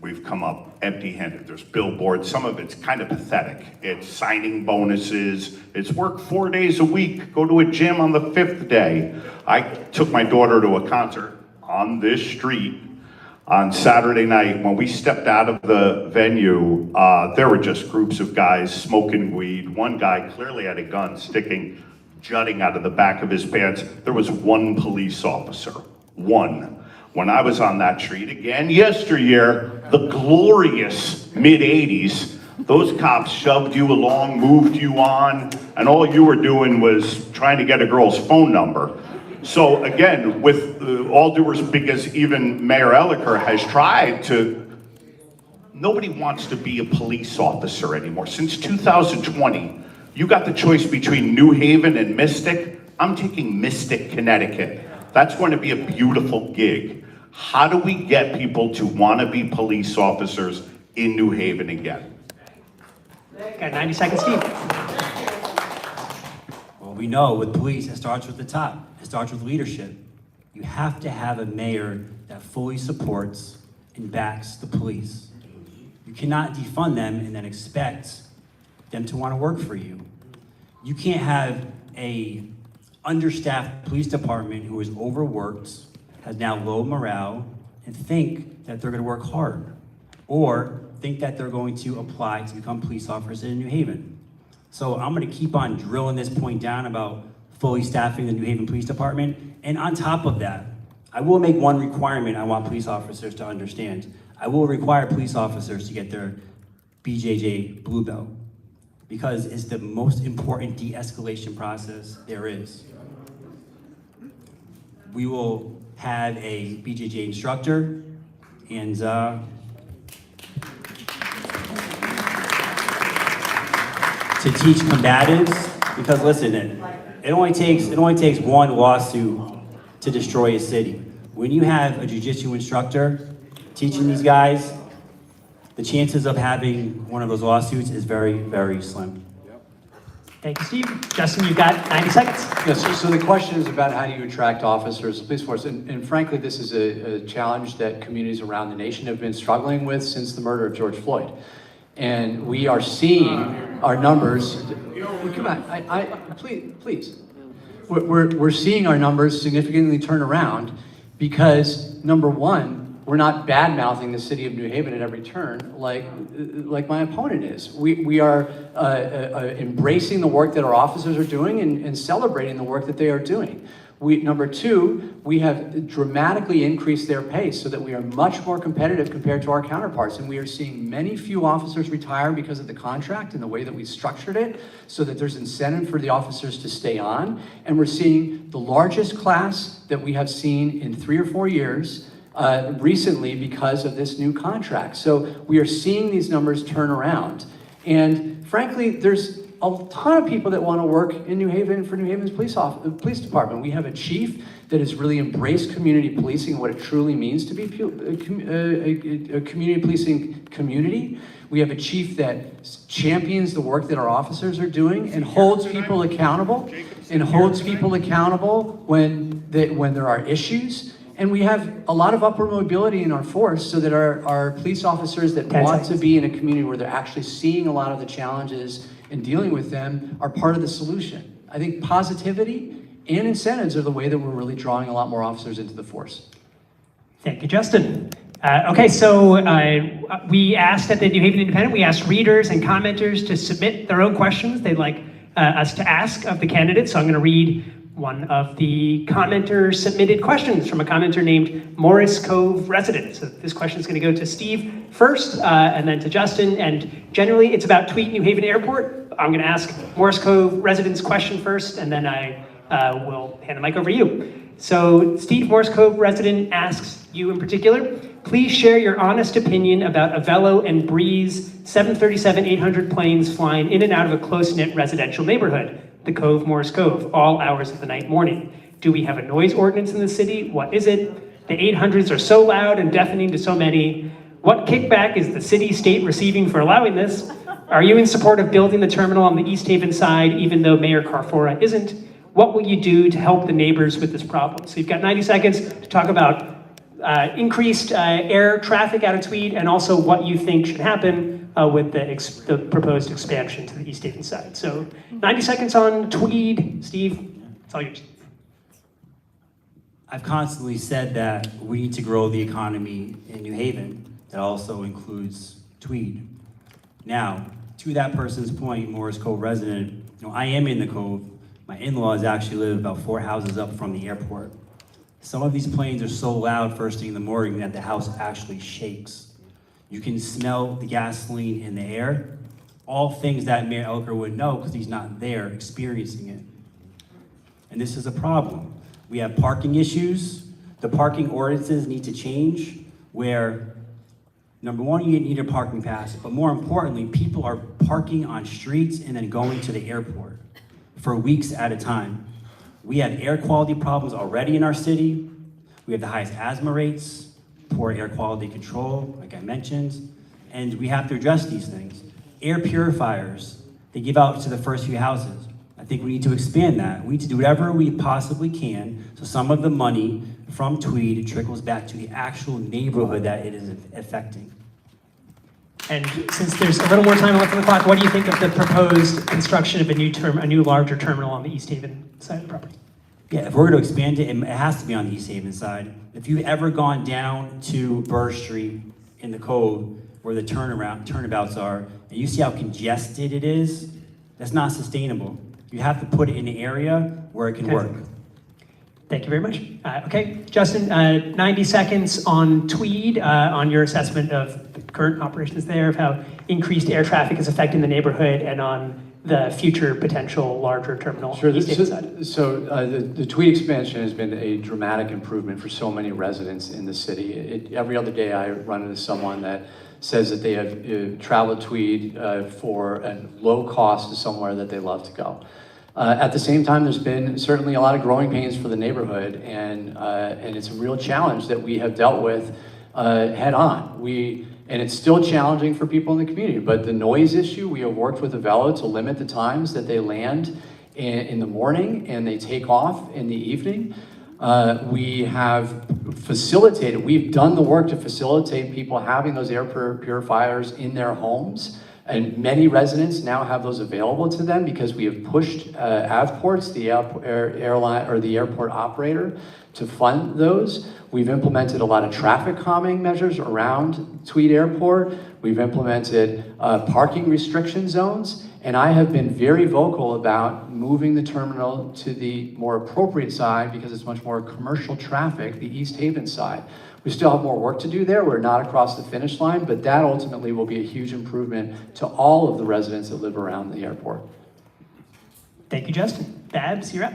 we've come up empty-handed. There's billboards, some of it's kind of pathetic. It's signing bonuses, it's work 4 days a week, go to a gym on the 5th day. I took my daughter to a concert on this street on Saturday night. When we stepped out of the venue, there were just groups of guys smoking weed. One guy clearly had a gun jutting out of the back of his pants. There was one police officer, one. When I was on that street, again, yesteryear, the glorious mid-'80s, those cops shoved you along, moved you on, and all you were doing was trying to get a girl's phone number. So again, with all due respect, because even Mayor Elicker has tried to, nobody wants to be a police officer anymore. Since 2020, you got the choice between New Haven and Mystic. I'm taking Mystic, Connecticut. That's going to be a beautiful gig. How do we get people to want to be police officers in New Haven again? Got 90 seconds, Steve. Well, we know with police, it starts with the top. It starts with leadership. You have to have a mayor that fully supports and backs the police. You cannot defund them and then expect them to want to work for you. You can't have a understaffed police department who is overworked, has now low morale, and think that they're going to work hard, or think that they're going to apply to become police officers in New Haven. So I'm going to keep on drilling this point down about fully staffing the New Haven Police Department. And on top of that, I will make one requirement I want police officers to understand. I will require police officers to get their BJJ Blue Belt, because it's the most important de-escalation process there is. We will have a BJJ instructor, and to teach combatives, because listen, it only takes one lawsuit to destroy a city. When you have a jiu-jitsu instructor teaching these guys, the chances of having one of those lawsuits is very, very slim. Thank you, Steve. Justin, you've got 90 seconds. Yes, so the question is about how do you attract officers to the police force, and frankly, this is a challenge that communities around the nation have been struggling with since the murder of George Floyd. And we are seeing our numbers, come on, please. We're seeing our numbers significantly turn around because, number one, we're not bad-mouthing the city of New Haven at every turn like my opponent is. We are embracing the work that our officers are doing and celebrating the work that they are doing. Number two, we have dramatically increased their pay so that we are much more competitive compared to our counterparts. And we are seeing many few officers retire because of the contract and the way that we structured it so that there's incentive for the officers to stay on. And we're seeing the largest class that we have seen in 3 or 4 years recently because of this new contract. So we are seeing these numbers turn around. And frankly, there's a ton of people that want to work in New Haven for New Haven's police department. We have a chief that has really embraced community policing, what it truly means to be a community policing community. We have a chief that champions the work that our officers are doing and holds people accountable, when there are issues. And we have a lot of upward mobility in our force so that our police officers that want to be in a community where they're actually seeing a lot of the challenges and dealing with them are part of the solution. I think positivity and incentives are the way that we're really drawing a lot more officers into the force. Thank you, Justin. Okay, so we asked at the New Haven Independent, we asked readers and commenters to submit their own questions they'd like us to ask of the candidates. So I'm going to read one of the commenter submitted questions from a commenter named Morris Cove Resident. So this question is going to go to Steve first, and then to Justin. And generally, it's about Tweed New Haven Airport. I'm going to ask Morris Cove Resident's question first, and then I will hand the mic over to you. So Steve, Morris Cove Resident, asks you in particular, please share your honest opinion about Avello and Breeze 737-800 planes flying in and out of a close-knit residential neighborhood, the Cove, Morris Cove, all hours of the night, morning. Do we have a noise ordinance in the city? What is it? The 800s are so loud and deafening to so many. What kickback is the city state receiving for allowing this? Are you in support of building the terminal on the East Haven side, even though Mayor Carfora isn't? What will you do to help the neighbors with this problem? So you've got 90 seconds to talk about increased air traffic out of Tweed, and also what you think should happen with the proposed expansion to the East Haven side. So 90 seconds on Tweed. Steve, it's all yours. I've constantly said that we need to grow the economy in New Haven. That also includes Tweed. Now, to that person's point, Morris Cove resident, I am in the Cove. My in-laws actually live about 4 houses up from the airport. Some of these planes are so loud first thing in the morning that the house actually shakes. You can smell the gasoline in the air. All things that Mayor Elicker would know because he's not there experiencing it. And this is a problem. We have parking issues. The parking ordinances need to change where, number one, you need a parking pass, but more importantly, people are parking on streets and then going to the airport for weeks at a time. We have air quality problems already in our city. We have the highest asthma rates, poor air quality control, like I mentioned, and we have to address these things. Air purifiers, they give out to the first few houses. I think we need to expand that. We need to do whatever we possibly can so some of the money from Tweed trickles back to the actual neighborhood that it is affecting. And since there's a little more time left on the clock, what do you think of the proposed construction of a new larger terminal on the East Haven side of the property? Yeah, if we're going to expand it, it has to be on the East Haven side. If you've ever gone down to Burr Street in the Cove, where the turnabouts are, and you see how congested it is, that's not sustainable. You have to put it in an area where it can work. Thank you very much. Okay, Justin, 90 seconds on Tweed, on your assessment of the current operations there, of how increased air traffic is affecting the neighborhood, and on the future potential larger terminal. Sure. East Haven side. So the Tweed expansion has been a dramatic improvement for so many residents in the city. Every other day I run into someone that says that they have traveled Tweed for a low cost to somewhere that they love to go. At the same time, there's been certainly a lot of growing pains for the neighborhood, and it's a real challenge that we have dealt with head on. And it's still challenging for people in the community, but the noise issue, we have worked with Avello to limit the times that they land in the morning and they take off in the evening. We have facilitated, we've done the work to facilitate people having those air purifiers in their homes. And many residents now have those available to them because we have pushed Avports, the airline or the airport operator, to fund those. We've implemented a lot of traffic calming measures around Tweed Airport. We've implemented parking restriction zones, and I have been very vocal about moving the terminal to the more appropriate side because it's much more commercial traffic, the East Haven side. We still have more work to do there. We're not across the finish line, but that ultimately will be a huge improvement to all of the residents that live around the airport. Thank you, Justin. Babs, you're up.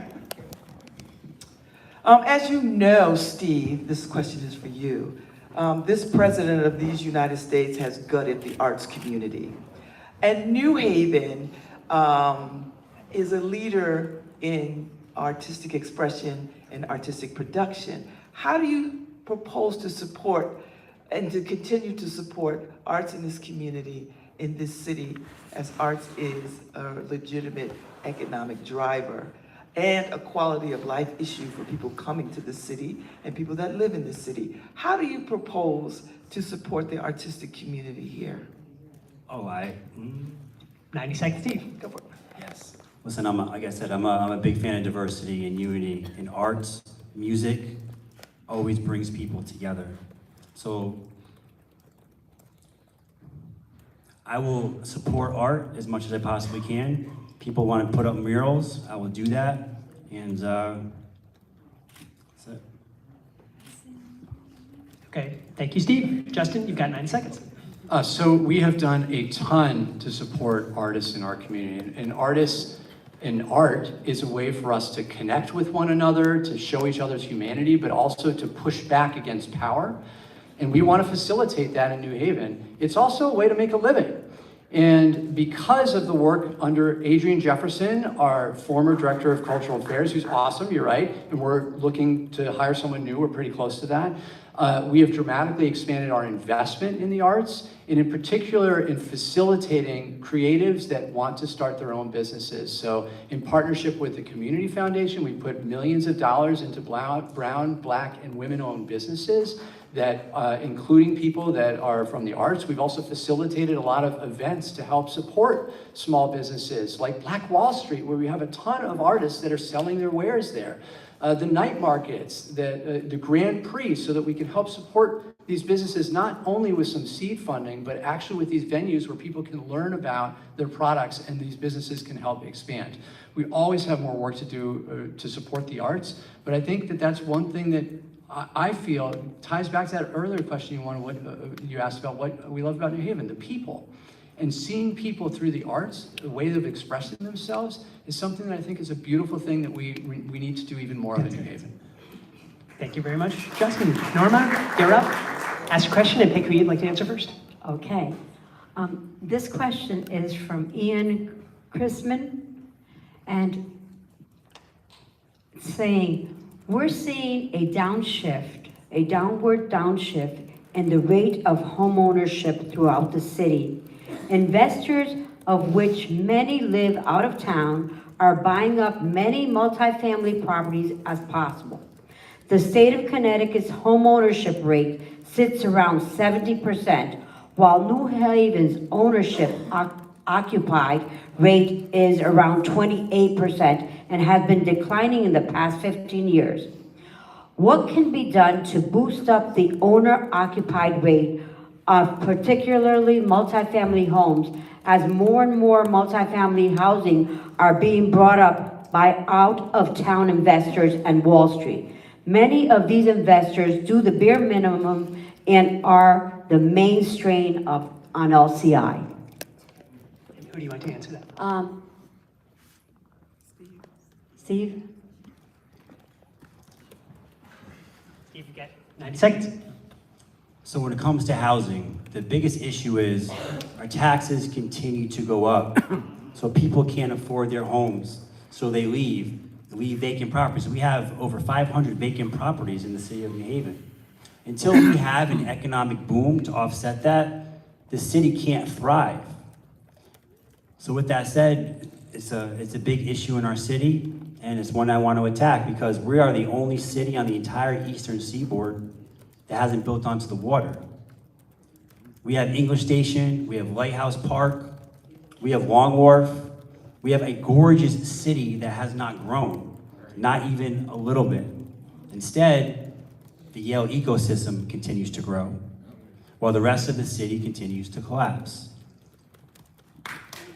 As you know, Steve, this question is for you. This president of these United States has gutted the arts community. And New Haven is a leader in artistic expression and artistic production. How do you propose to support and to continue to support arts in this community, in this city, as arts is a legitimate economic driver and a quality of life issue for people coming to the city and people that live in the city? How do you propose to support the artistic community here? Oh, 90 seconds, Steve. Go for it. yes. Listen, like I said, I'm a big fan of diversity and unity in arts. Music always brings people together. So I will support art as much as I possibly can. People want to put up murals, I will do that. And that's it. Okay, thank you, Steve. Justin, you've got 90 seconds. So we have done a ton to support artists in our community. And artists and art is a way for us to connect with one another, to show each other's humanity, but also to push back against power. And we want to facilitate that in New Haven. It's also a way to make a living. And because of the work under Adrian Jefferson, our former Director of Cultural Affairs, who's awesome, you're right, and we're looking to hire someone new, we're pretty close to that. We have dramatically expanded our investment in the arts, and in particular in facilitating creatives that want to start their own businesses. So in partnership with the Community Foundation, we put millions of dollars into brown, black, and women-owned businesses that, including people that are from the arts. We've also facilitated a lot of events to help support small businesses, like Black Wall Street, where we have a ton of artists that are selling their wares there. The night markets, the Grand Prix, so that we can help support these businesses not only with some seed funding, but actually with these venues where people can learn about their products and these businesses can help expand. We always have more work to do to support the arts, but I think that that's one thing that I feel ties back to that earlier question you asked about what we love about New Haven, the people. And seeing people through the arts, the way of expressing themselves, is something that I think is a beautiful thing that we need to do even more of in New Haven. Thank you very much, Justin. Norma, you're up. Ask a question and pick who you'd like to answer first. Okay. This question is from Ian Chrisman, and saying, we're seeing a downward downshift in the rate of home ownership throughout the city. Investors, of which many live out of town, are buying up many multifamily properties as possible. The state of Connecticut's home ownership rate sits around 70%, while New Haven's ownership occupied rate is around 28% and has been declining in the past 15 years. What can be done to boost up the owner-occupied rate of particularly multifamily homes, as more and more multifamily housing are being brought up by out-of-town investors and Wall Street? Many of these investors do the bare minimum and are the main strain on LCI. Who do you want to answer that? Steve? Steve, you get 90 seconds. So when it comes to housing, the biggest issue is our taxes continue to go up. So people can't afford their homes, so they leave vacant properties. We have over 500 vacant properties in the city of New Haven. Until we have an economic boom to offset that, the city can't thrive. So with that said, it's a big issue in our city, and it's one I want to attack because we are the only city on the entire eastern seaboard that hasn't built onto the water. We have English Station, we have Lighthouse Park, we have Long Wharf, we have a gorgeous city that has not grown, not even a little bit. Instead, the Yale ecosystem continues to grow, while the rest of the city continues to collapse.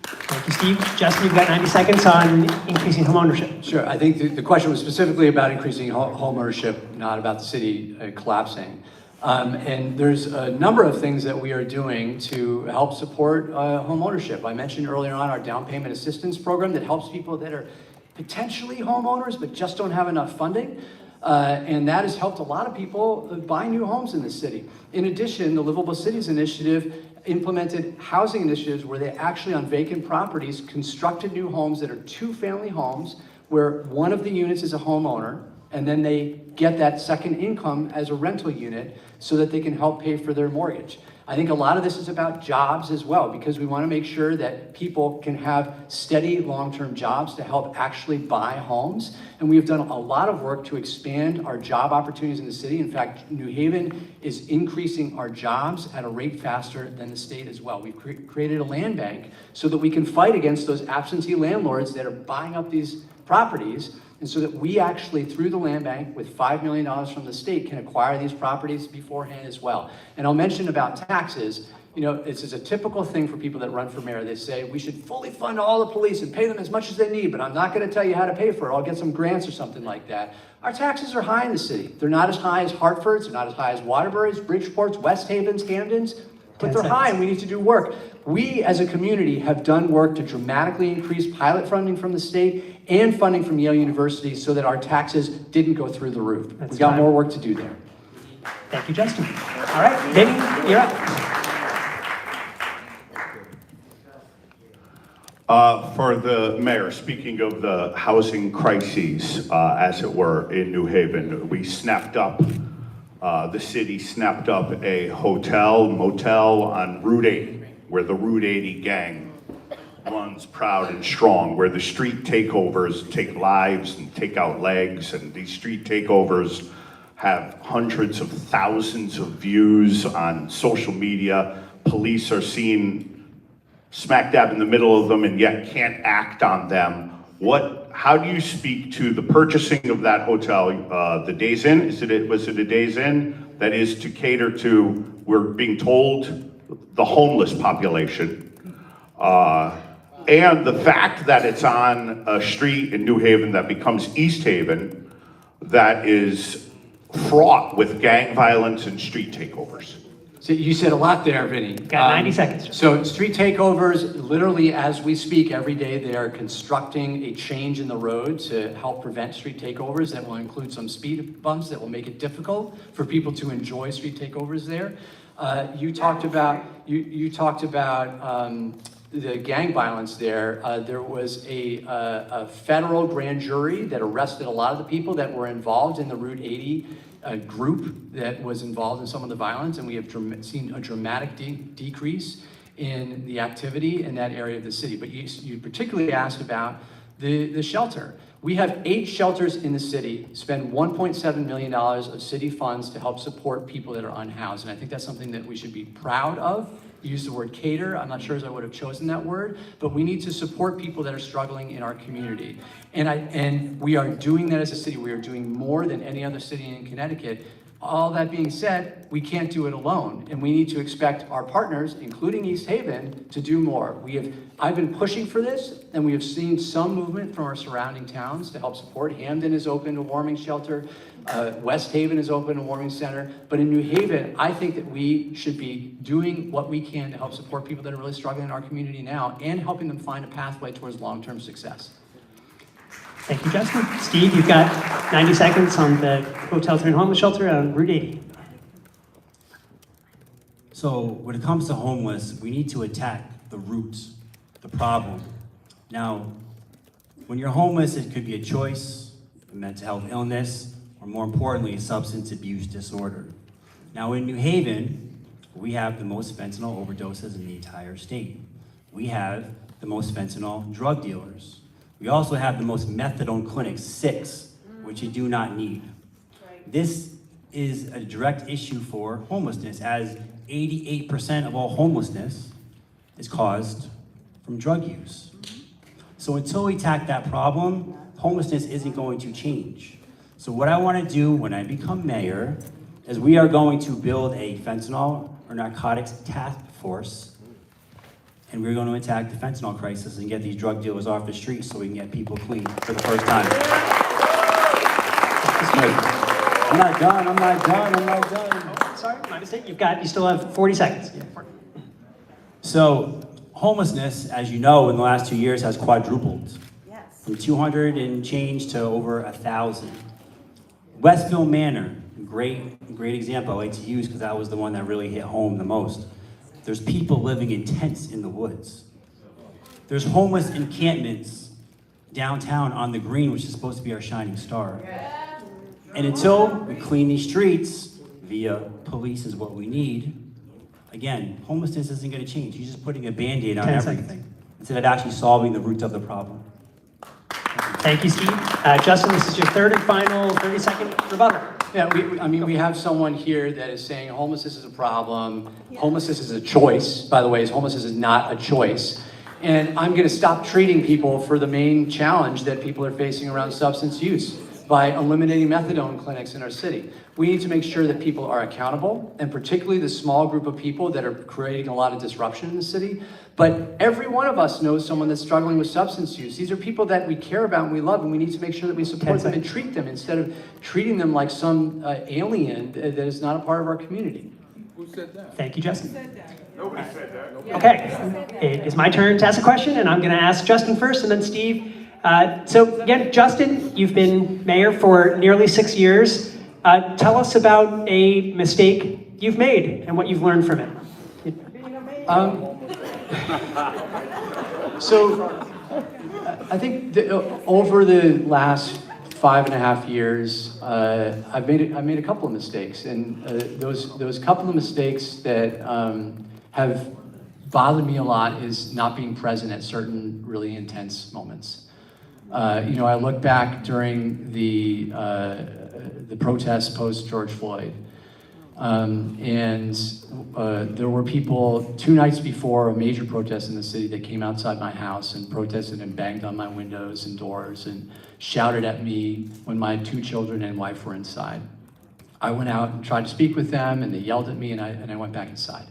Thank you, Steve. Justin, you've got 90 seconds on increasing home ownership. Sure, I think the question was specifically about increasing home ownership, not about the city collapsing. And there's a number of things that we are doing to help support home ownership. I mentioned earlier on our down payment assistance program that helps people that are potentially homeowners but just don't have enough funding. And that has helped a lot of people buy new homes in the city. In addition, the Livable Cities Initiative implemented housing initiatives where they actually on vacant properties constructed new homes that are 2-family homes where one of the units is a homeowner, and then they get that second income as a rental unit so that they can help pay for their mortgage. I think a lot of this is about jobs as well, because we want to make sure that people can have steady long-term jobs to help actually buy homes. And we've done a lot of work to expand our job opportunities in the city. In fact, New Haven is increasing our jobs at a rate faster than the state as well. We've created a land bank so that we can fight against those absentee landlords that are buying up these properties, and so that we actually, through the land bank, with $5 million from the state, can acquire these properties beforehand as well. And I'll mention about taxes. You know, this is a typical thing for people that run for mayor. They say, we should fully fund all the police and pay them as much as they need, but I'm not gonna tell you how to pay for it. I'll get some grants or something like that. Our taxes are high in the city. They're not as high as Hartford's, they're not as high as Waterbury's, Bridgeport's, West Haven's, Camden's, but they're high and we need to do work. We as a community have done work to dramatically increase pilot funding from the state and funding from Yale University so that our taxes didn't go through the roof. We've got more work to do there. Thank you, Justin. All right, Vinny, you're up. For the mayor, speaking of the housing crises, as it were, in New Haven, we snapped up, the city snapped up a motel on Route 80, where the Route 80 gang runs proud and strong, where the street takeovers take lives and take out legs, and these street takeovers have hundreds of thousands of views on social media. Police are seen smack dab in the middle of them and yet can't act on them. How do you speak to the purchasing of that hotel, the Days Inn? Was it a Days Inn? That is to cater to, we're being told, the homeless population. And the fact that it's on a street in New Haven that becomes East Haven that is fraught with gang violence and street takeovers. So you said a lot there, Vinny. Got 90 seconds. So street takeovers, literally as we speak, every day they are constructing a change in the road to help prevent street takeovers that will include some speed bumps that will make it difficult for people to enjoy street takeovers there. You talked about the gang violence there. There was a federal grand jury that arrested a lot of the people that were involved in the Route 80 group that was involved in some of the violence, and we have seen a dramatic decrease in the activity in that area of the city. But you particularly asked about the shelter. We have 8 shelters in the city, spend $1.7 million of city funds to help support people that are unhoused. And I think that's something that we should be proud of. You used the word cater. I'm not sure as I would have chosen that word, but we need to support people that are struggling in our community. And we are doing that as a city. We are doing more than any other city in Connecticut. All that being said, we can't do it alone, and we need to expect our partners, including East Haven, to do more. I've been pushing for this, and we have seen some movement from our surrounding towns to help support. Hamden has opened a warming shelter. West Haven has opened a warming center. But in New Haven, I think that we should be doing what we can to help support people that are really struggling in our community now and helping them find a pathway towards long-term success. Thank you, Justin. Steve, you've got 90 seconds on the hotel turned homeless shelter on Route 80. So when it comes to homeless, we need to attack the roots, the problem. Now, when you're homeless, it could be a choice, a mental health illness, or more importantly, a substance abuse disorder. Now in New Haven, we have the most fentanyl overdoses in the entire state. We have the most fentanyl drug dealers. We also have the most methadone clinics, 6, which you do not need. This is a direct issue for homelessness, as 88% of all homelessness is caused from drug use. So until we tackle that problem, homelessness isn't going to change. So what I want to do when I become mayor is we are going to build a fentanyl or narcotics task force, and we're going to attack the fentanyl crisis and get these drug dealers off the street so we can get people clean for the first time. I'm not done. Oh, sorry, my mistake. You still have 40 seconds. Yeah. So homelessness, as you know, in the last 2 years has quadrupled. Yes. From 200 and change to over 1,000. Westville Manor, great example I like to use because that was the one that really hit home the most. There's people living in tents in the woods. There's homeless encampments downtown on the green, which is supposed to be our shining star. And until we clean these streets via police is what we need, again, homelessness isn't going to change. You're just putting a Band-Aid on 10 everything seconds. instead of actually solving the root of the problem. Thank you, Steve. Justin, this is your third and final 30-second rebuttal. Yeah, I mean, we have someone here that is saying homelessness is a problem. Homelessness is a choice. By the way, homelessness is not a choice. And I'm going to stop treating people for the main challenge that people are facing around substance use by eliminating methadone clinics in our city. We need to make sure that people are accountable, and particularly the small group of people that are creating a lot of disruption in the city. But every one of us knows someone that's struggling with substance use. These are people that we care about and we love, and we need to make sure that we support them and treat them instead of treating them like some alien that is not a part of our community. Who said that? Thank you, Justin. Nobody said that. Okay, it is my turn to ask a question, and I'm going to ask Justin first, and then Steve. So again, Justin, you've been mayor for nearly 6 years. Tell us about a mistake you've made and what you've learned from it. So I think over the last 5.5 years, I've made a couple of mistakes, and those couple of mistakes that have bothered me a lot is not being present at certain really intense moments. I look back during the protests post George Floyd, and there were people 2 nights before a major protest in the city that came outside my house and protested and banged on my windows and doors and shouted at me when my 2 children and wife were inside. I went out and tried to speak with them, and they yelled at me, and I went back inside.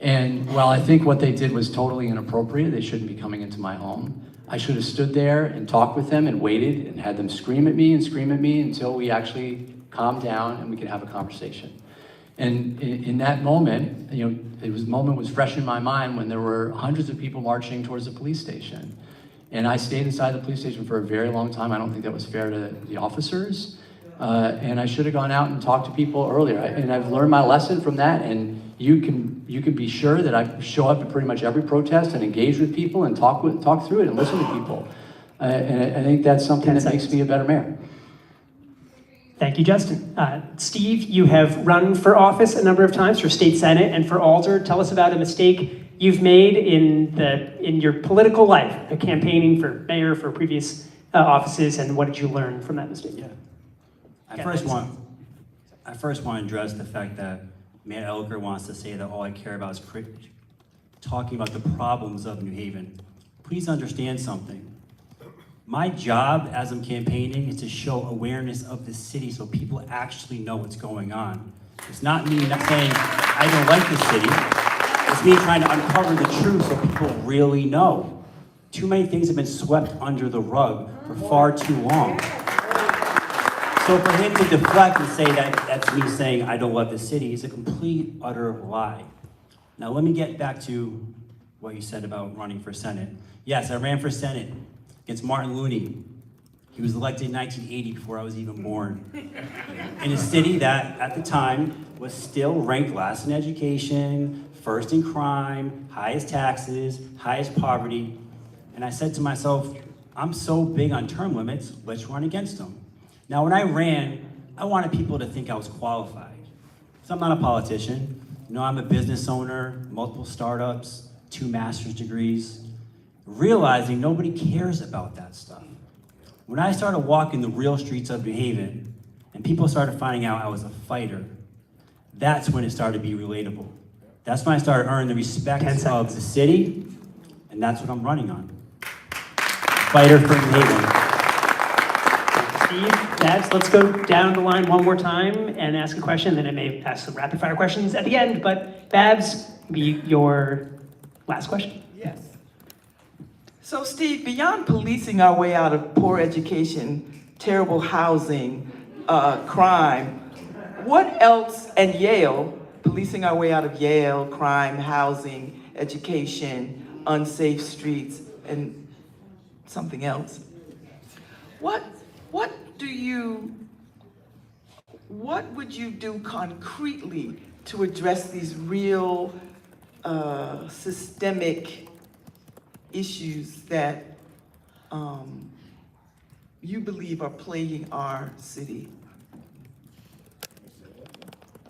And while I think what they did was totally inappropriate, they shouldn't be coming into my home, I should have stood there and talked with them and waited and had them scream at me until we actually calmed down and we could have a conversation. And in that moment, the moment was fresh in my mind when there were hundreds of people marching towards the police station. And I stayed inside the police station for a very long time. I don't think that was fair to the officers. And I should have gone out and talked to people earlier. And I've learned my lesson from that. And you can be sure that I show up at pretty much every protest and engage with people and talk through it and listen to people. And I think that's something that makes me a better mayor. Thank you, Justin. Steve, you have run for office a number of times, for state senate and for alder. Tell us about a mistake you've made in your political life, campaigning for mayor, for previous offices, and what did you learn from that mistake? Yeah. I first want to address the fact that Mayor Elicker wants to say that all I care about is talking about the problems of New Haven. Please understand something. My job as I'm campaigning is to show awareness of the city so people actually know what's going on. It's not me not saying I don't like the city. It's me trying to uncover the truth so people really know. Too many things have been swept under the rug for far too long. So for him to deflect and say that that's me saying I don't love the city is a complete, utter lie. Now let me get back to what you said about running for Senate. Yes, I ran for Senate against Martin Looney. He was elected in 1980 before I was even born. In a city that, at the time, was still ranked last in education, first in crime, highest taxes, highest poverty. And I said to myself, I'm so big on term limits, let's run against them. Now, when I ran, I wanted people to think I was qualified. So I'm not a politician. I'm a business owner, multiple startups, 2 master's degrees. Realizing nobody cares about that stuff. When I started walking the real streets of New Haven, and people started finding out I was a fighter, that's when it started to be relatable. That's when I started earning the respect of the city, and that's what I'm running on. Fighter for New Haven. Steve, Babs, let's go down the line one more time and ask a question, then I may ask some rapid fire questions at the end, but Babs, be your last question. Yes. So Steve, beyond policing our way out of poor education, terrible housing, crime, what else, and Yale, policing our way out of Yale, crime, housing, education, unsafe streets, and something else. What would you do concretely to address these real systemic issues that you believe are plaguing our city?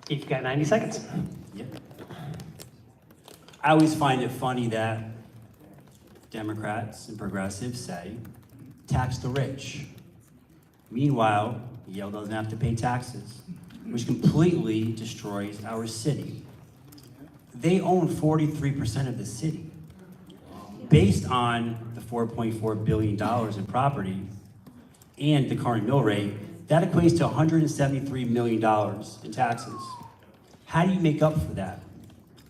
You've got 90 seconds. Yeah. I always find it funny that Democrats and progressives say, tax the rich. Meanwhile, Yale doesn't have to pay taxes, which completely destroys our city. They own 43% of the city. Based on the $4.4 billion in property and the current mill rate, that equates to $173 million in taxes. How do you make up for that?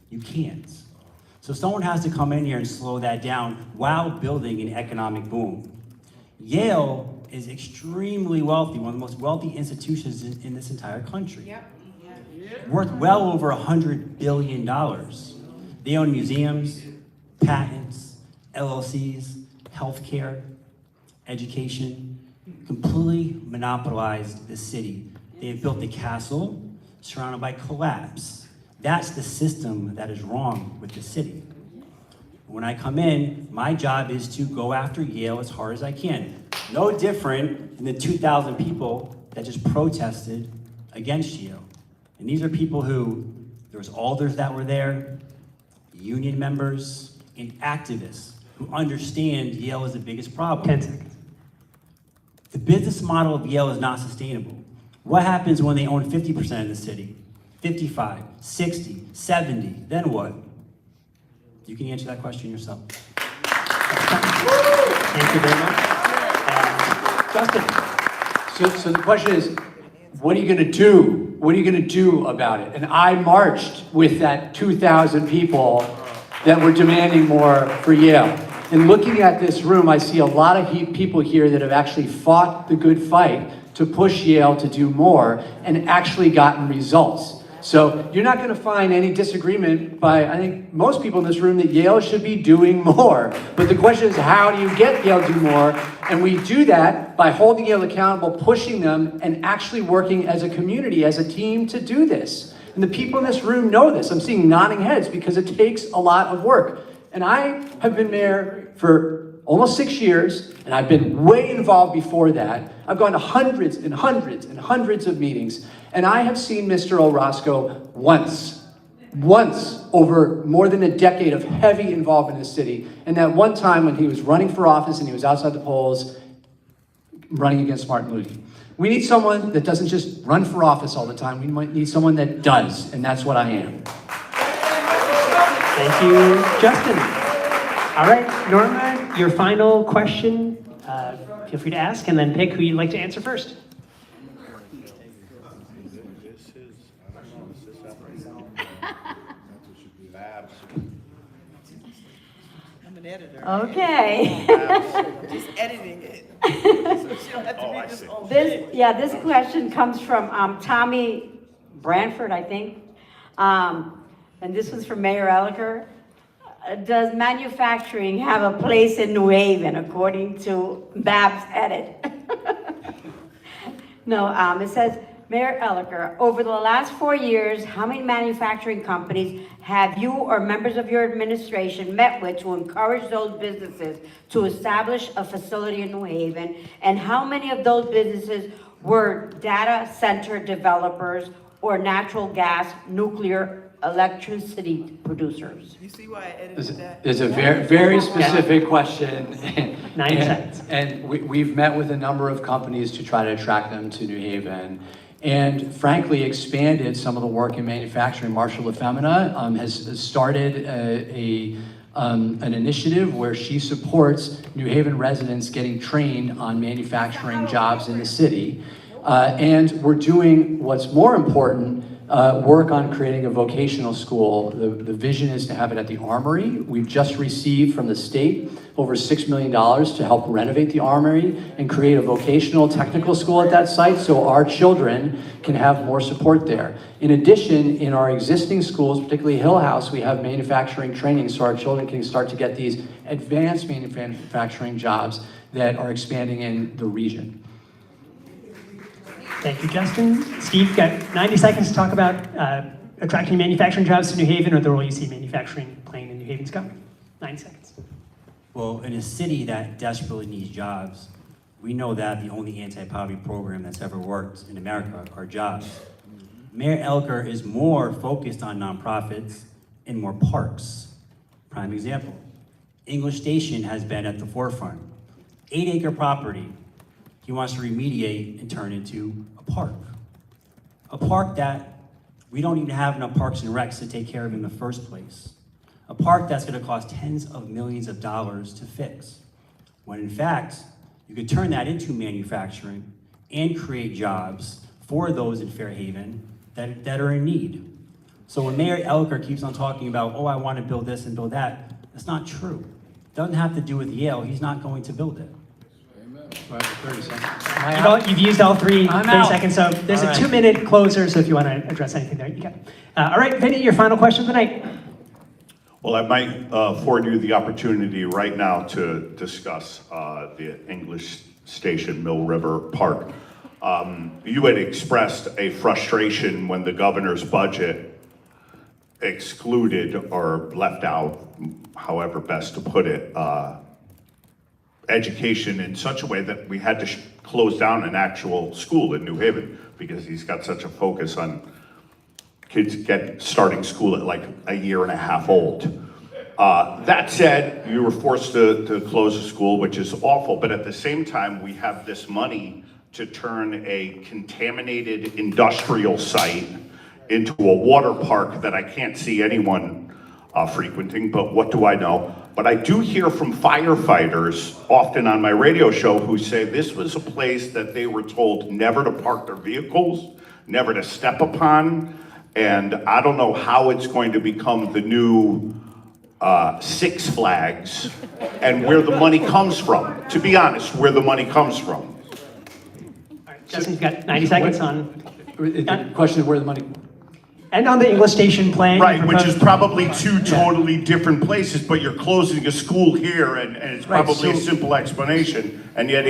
You can't. So someone has to come in here and slow that down while building an economic boom. Yale is extremely wealthy, one of the most wealthy institutions in this entire country. Yep. Worth well over $100 billion. They own museums, patents, LLCs, healthcare, education, completely monopolized the city. They've built a castle surrounded by collapse. That's the system that is wrong with the city. When I come in, my job is to go after Yale as hard as I can. No different than the 2,000 people that just protested against Yale. And these are people who, there was alders that were there, union members, and activists who understand Yale is the biggest problem. 10 seconds. The business model of Yale is not sustainable. What happens when they own 50% of the city? 55, 60, 70, then what? You can answer that question yourself. Thank you very much. Justin. So the question is, what are you gonna do? What are you gonna do about it? And I marched with that 2,000 people that were demanding more for Yale. And looking at this room, I see a lot of people here that have actually fought the good fight to push Yale to do more and actually gotten results. So you're not gonna find any disagreement by, I think, most people in this room that Yale should be doing more. But the question is, how do you get Yale to do more? And we do that by holding Yale accountable, pushing them, and actually working as a community, as a team to do this. And the people in this room know this. I'm seeing nodding heads because it takes a lot of work. And I have been mayor for almost 6 years, and I've been way involved before that. I've gone to hundreds and hundreds and hundreds of meetings, and I have seen Mr. Orosco once over more than a decade of heavy involvement in the city. And that one time when he was running for office and he was outside the polls, running against Martin Luther. We need someone that doesn't just run for office all the time. We might need someone that does, and that's what I am. Thank you, Justin. All right, Norma, your final question. Feel free to ask and then pick who you'd like to answer first. I'm an editor. Okay. Just editing it. So she don't have to read this whole thing. This question comes from Tommy Branford, I think. And this was from Mayor Elicker. Does manufacturing have a place in New Haven, according to Bab's edit? No, it says, Mayor Elicker, over the last 4 years, how many manufacturing companies have you or members of your administration met with to encourage those businesses to establish a facility in New Haven? And how many of those businesses were data center developers or natural gas, nuclear, electricity producers? You see why I edited that? It's a very, very specific question. 90 seconds. And we've met with a number of companies to try to attract them to New Haven. And frankly, expanded some of the work in manufacturing. Marshall LaFemina has started an initiative where she supports New Haven residents getting trained on manufacturing jobs in the city. And we're doing what's more important, work on creating a vocational school. The vision is to have it at the Armory. We've just received from the state over $6 million to help renovate the Armory and create a vocational technical school at that site so our children can have more support there. In addition, in our existing schools, particularly Hill House, we have manufacturing training so our children can start to get these advanced manufacturing jobs that are expanding in the region. Thank you, Justin. Steve, got 90 seconds to talk about attracting manufacturing jobs to New Haven, or the role you see manufacturing playing in New Haven's government? 9 seconds. Well, in a city that desperately needs jobs, we know that the only anti-poverty program that's ever worked in America are jobs. Mayor Elicker is more focused on nonprofits and more parks. Prime example, English Station has been at the forefront. 8-acre property, he wants to remediate and turn into a park. A park that we don't even have enough parks and recs to take care of in the first place. A park that's gonna cost tens of millions of dollars to fix. When in fact, you could turn that into manufacturing and create jobs for those in Fairhaven that are in need. So when Mayor Elicker keeps on talking about, oh, I want to build this and build that, that's not true. Doesn't have to do with Yale, he's not going to build it. Do I have 30 seconds? You've used all 30 I'm out. seconds, so there's All a right. 2-minute closer, so if you want to address anything there, you can. All right, Vinny, your final question tonight. Well, I might afford you the opportunity right now to discuss the English Station Mill River Park. You had expressed a frustration when the governor's budget excluded or left out, however best to put it, education in such a way that we had to close down an actual school in New Haven because he's got such a focus on kids starting school at like a year and a half old. That said, you were forced to close a school, which is awful, but at the same time, we have this money to turn a contaminated industrial site into a water park that I can't see anyone frequenting, but what do I know? But I do hear from firefighters often on my radio show who say this was a place that they were told never to park their vehicles, never to step upon, and I don't know how it's going to become the new Six Flags and where the money comes from. To be honest, where the money comes from. All right, Justin, you've got 90 seconds on, The question of where the money, and on the English Station plan. you Right, which is proposed- probably two totally different places, but you're closing a school here, and it's Right, probably a so- simple explanation, and yet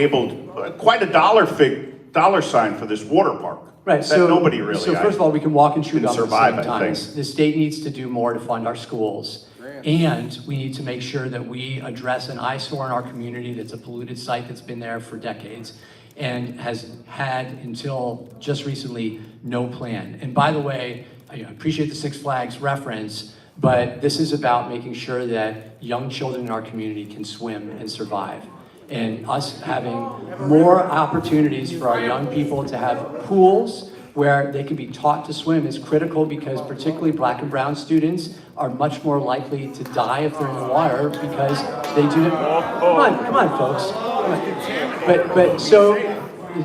quite a dollar sign for this water park. right, That so. nobody really. So first of all, we can walk and chew can gum at the survive, same I time. think. The state needs to do more to fund our schools. And we need to make sure that we address an eyesore in our community that's a polluted site that's been there for decades and has had, until just recently, no plan. And by the way, I appreciate the Six Flags reference, but this is about making sure that young children in our community can swim and survive. And us having more opportunities for our young people to have pools where they can be taught to swim is critical, because particularly Black and brown students are much more likely to die if they're in the water because they do it. Come on, folks. Come on. But so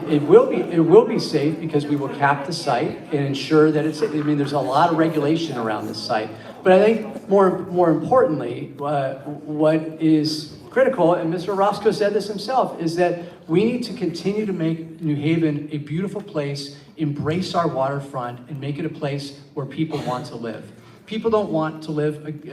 it will be safe because we will cap the site and ensure that it's safe. I mean, there's a lot of regulation around this site. But I think more importantly, what is critical, and Mr. Orosco said this himself, is that we need to continue to make New Haven a beautiful place, embrace our waterfront, and make it a place where people want to live. People don't want to live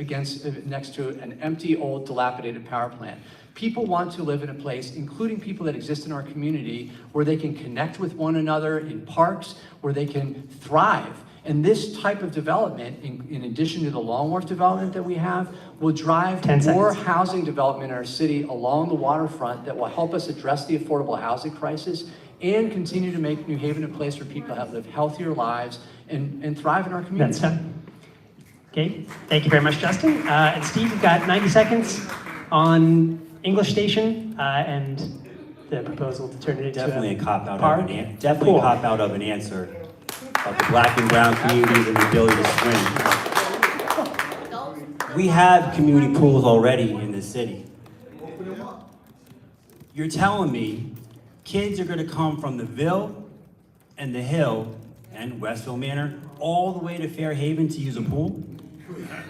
next to an empty, old, dilapidated power plant. People want to live in a place, including people that exist in our community, where they can connect with one another in parks, where they can thrive. And this type of development, in addition to the Long Wharf development that we have, will drive 10 more seconds. housing development in our city along the waterfront that will help us address the affordable housing crisis and continue to make New Haven a place where people have lived healthier lives and thrive in our community. That's done. Okay, thank you very much, Justin. And Steve, you've got 90 seconds on English Station and the proposal to turn it into Definitely a cop out park. of definitely Pool. a cop out of an answer of the Black and brown communities and the ability to swim. We have community pools already in the city. You're telling me kids are gonna come from the Ville and the Hill and Westville Manor all the way to Fairhaven to use a pool?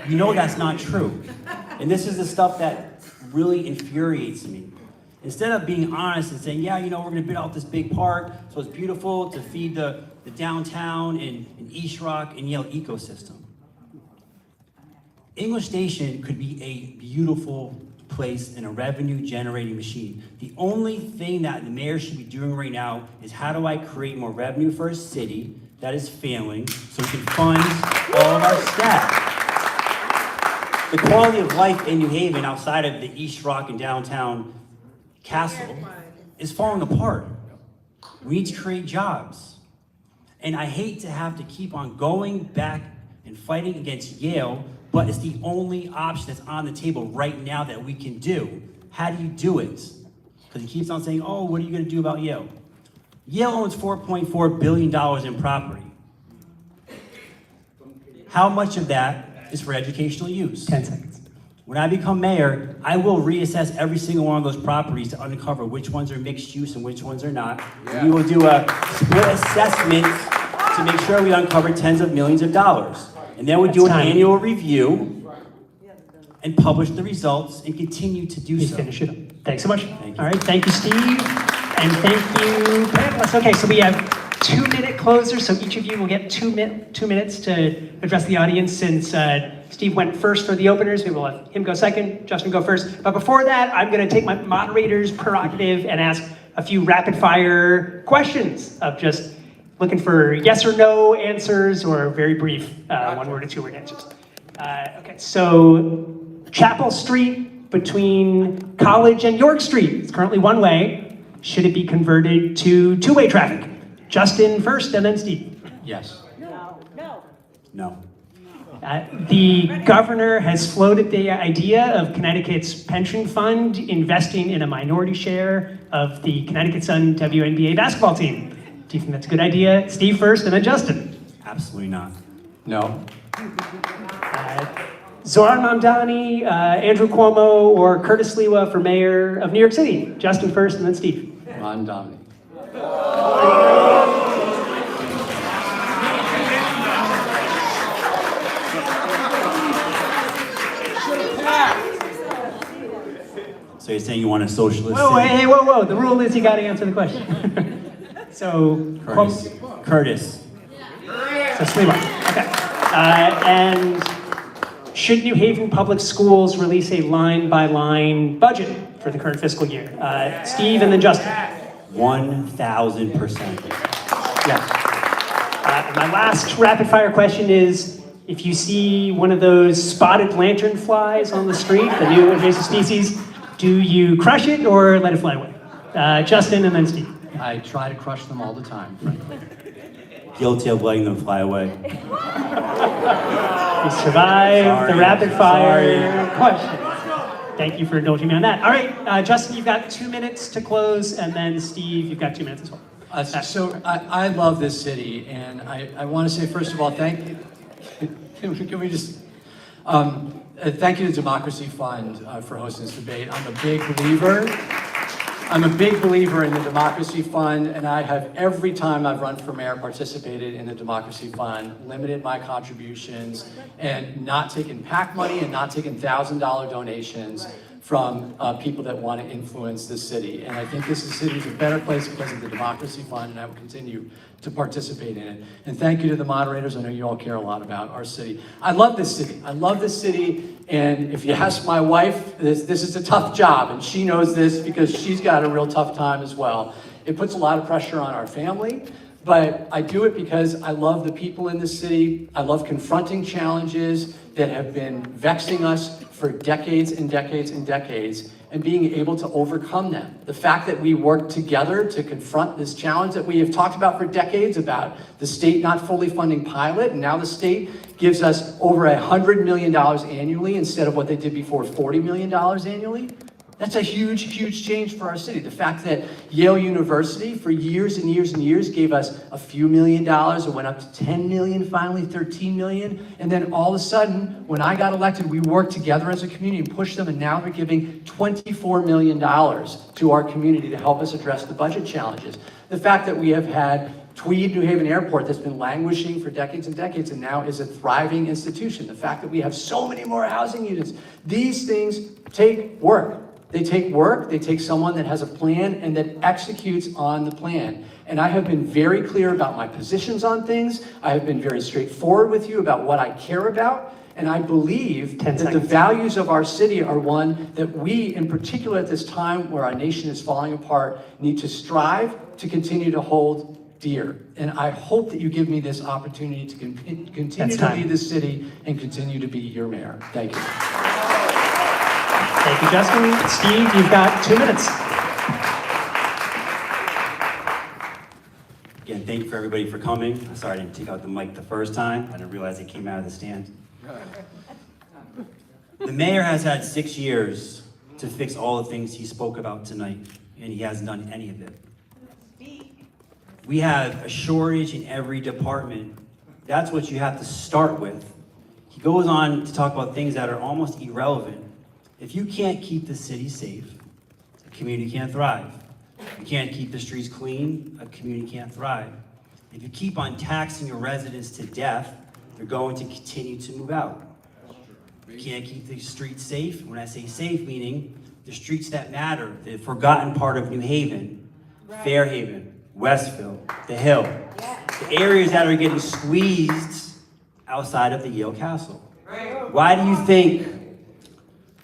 You know that's not true. And this is the stuff that really infuriates me. Instead of being honest and saying, yeah, we're gonna build out this big park, so it's beautiful to feed the downtown and East Rock and Yale ecosystem. English Station could be a beautiful place and a revenue generating machine. The only thing that the mayor should be doing right now is how do I create more revenue for a city that is failing so we can fund all of our staff. The quality of life in New Haven outside of the East Rock and downtown Castle is falling apart. We need to create jobs. And I hate to have to keep on going back and fighting against Yale, but it's the only option that's on the table right now that we can do. How do you do it? Because he keeps on saying, oh, what are you going to do about Yale? Yale owns $4.4 billion in property. How much of that is for educational use? 10 seconds. When I become mayor, I will reassess every single one of those properties to uncover which ones are mixed use and which ones are not. We will do a split assessment to make sure we uncover tens of millions of dollars. And then we do an annual review and publish the results and continue to do Please so. finish it up. Thanks so much. Thank you. All right, thank you, Steve. And thank you, panelists. Okay, so we have 2-minute closers, so each of you will get 2 minutes to address the audience. Since Steve went first for the openers, we will let him go second, Justin go first. But before that, I'm gonna take my moderator's prerogative and ask a few rapid fire questions of just looking for yes or no answers or very brief 1-word or 2-word answers. Okay, so Chapel Street between College and York Street, it's currently one way. Should it be converted to 2-way traffic? Justin first and then Steve. Yes. No. The governor has floated the idea of Connecticut's pension fund investing in a minority share of the Connecticut Sun WNBA basketball team. Do you think that's a good idea? Steve first and then Justin. Absolutely not. No. Zoran Mamdani, Andrew Cuomo, or Curtis Lewa for mayor of New York City? Justin first and then Steve. Ron Domney. So you're saying you want a socialist? Whoa, city? hey, whoa. The rule is you got to answer the question. So, Curtis. Curtis. So Sliwa. Okay. And should New Haven Public Schools release a line-by-line budget for the current fiscal year? Steve and then Justin. 1,000%. Yeah. And my last rapid-fire question is, if you see one of those spotted lanternflies on the street, the new invasive species, do you crush it or let it fly away? Justin and then Steve. I try to crush them all the time, frankly. Guilty of letting them fly away. You survived the rapid-fire question. Thank you for indulging me on that. All right, Justin, you've got 2 minutes to close, and then Steve, you've got 2 minutes as well. So I love this city, and I want to say, first of all, thank you. Can we just, thank you to Democracy Fund for hosting this debate. I'm a big believer in the Democracy Fund, and I have, every time I've run for mayor, participated in the Democracy Fund, limited my contributions, and not taken PAC money and not taken $1,000 donations from people that want to influence the city. And I think this city is a better place because of the Democracy Fund, and I will continue to participate in it. And thank you to the moderators. I know you all care a lot about our city. I love this city. And if you ask my wife, this is a tough job, and she knows this because she's got a real tough time as well. It puts a lot of pressure on our family, but I do it because I love the people in this city. I love confronting challenges that have been vexing us for decades and decades and decades, and being able to overcome them. The fact that we work together to confront this challenge that we have talked about for decades, about the state not fully funding pilot, and now the state gives us over $100 million annually instead of what they did before, $40 million annually. That's a huge, huge change for our city. The fact that Yale University for years and years and years gave us a few $1 million, it went up to 10 million, finally 13 million, and then all of a sudden, when I got elected, we worked together as a community and pushed them, and now they're giving $24 million to our community to help us address the budget challenges. The fact that we have had Tweed New Haven Airport that's been languishing for decades and decades and now is a thriving institution. The fact that we have so many more housing units. These things take work. They take work, they take someone that has a plan and that executes on the plan. And I have been very clear about my positions on things. I have been very straightforward with you about what I care about. And I believe that the values of our city are one that we, in particular at this time where our nation is falling apart, need to strive to continue to hold dear. And I hope that you give me this opportunity to continue That's to time. lead this city and continue to be your mayor. Thank you. Thank you, Justin. Steve, you've got 2 minutes. Again, thank you for everybody for coming. I'm sorry I didn't take out the mic the first time. I didn't realize it came out of the stand. The mayor has had 6 years to fix all the things he spoke about tonight, and he hasn't done any of it. We have a shortage in every department. That's what you have to start with. He goes on to talk about things that are almost irrelevant. If you can't keep the city safe, the community can't thrive. If you can't keep the streets clean, a community can't thrive. If you keep on taxing your residents to death, they're going to continue to move out. You can't keep the streets safe. When I say safe, meaning the streets that matter, the forgotten part of New Haven, Fairhaven, Westville, the Hill, the areas that are getting squeezed outside of the Yale Castle. Why do you think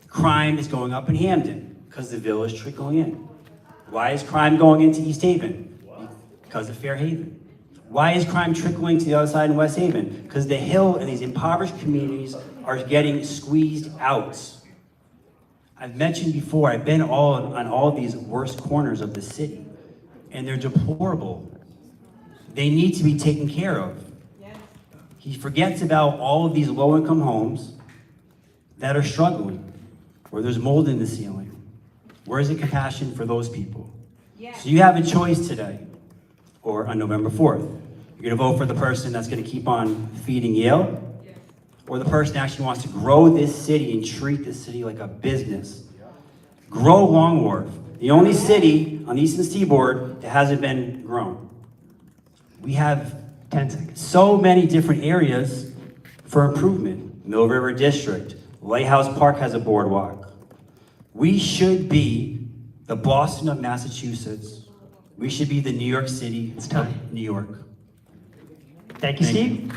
crime is going up in Hamden? Because the Ville is trickling in. Why is crime going into East Haven? Because of Fairhaven. Why is crime trickling to the other side in West Haven? Because the Hill and these impoverished communities are getting squeezed out. I've mentioned before, I've been on all of these worst corners of the city, and they're deplorable. They need to be taken care of. He forgets about all of these low-income homes that are struggling, where there's mold in the ceiling. Where is the compassion for those people? So you have a choice today, or on November 4th. You're gonna vote for the person that's gonna keep on feeding Yale, or the person that actually wants to grow this city and treat this city like a business. Grow Long Wharf, the only city on the Eastern Seaboard that hasn't been grown. We have 10 seconds. so many different areas for improvement. Mill River District, Lighthouse Park has a boardwalk. We should be the Boston of Massachusetts. We should be the New York City of New York. Thank you, Thank Steve.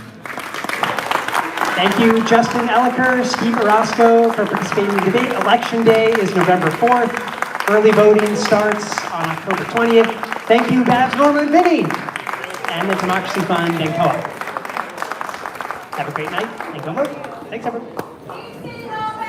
Thank you, Justin Elicker, Steve Orosco, for participating in the debate. Election Day is November 4th. Early voting starts on October 20th. Thank you, Babs, Norma, and Vinny, and the Democracy Fund and Co-op. Have a great night, and go vote. Thanks, everyone.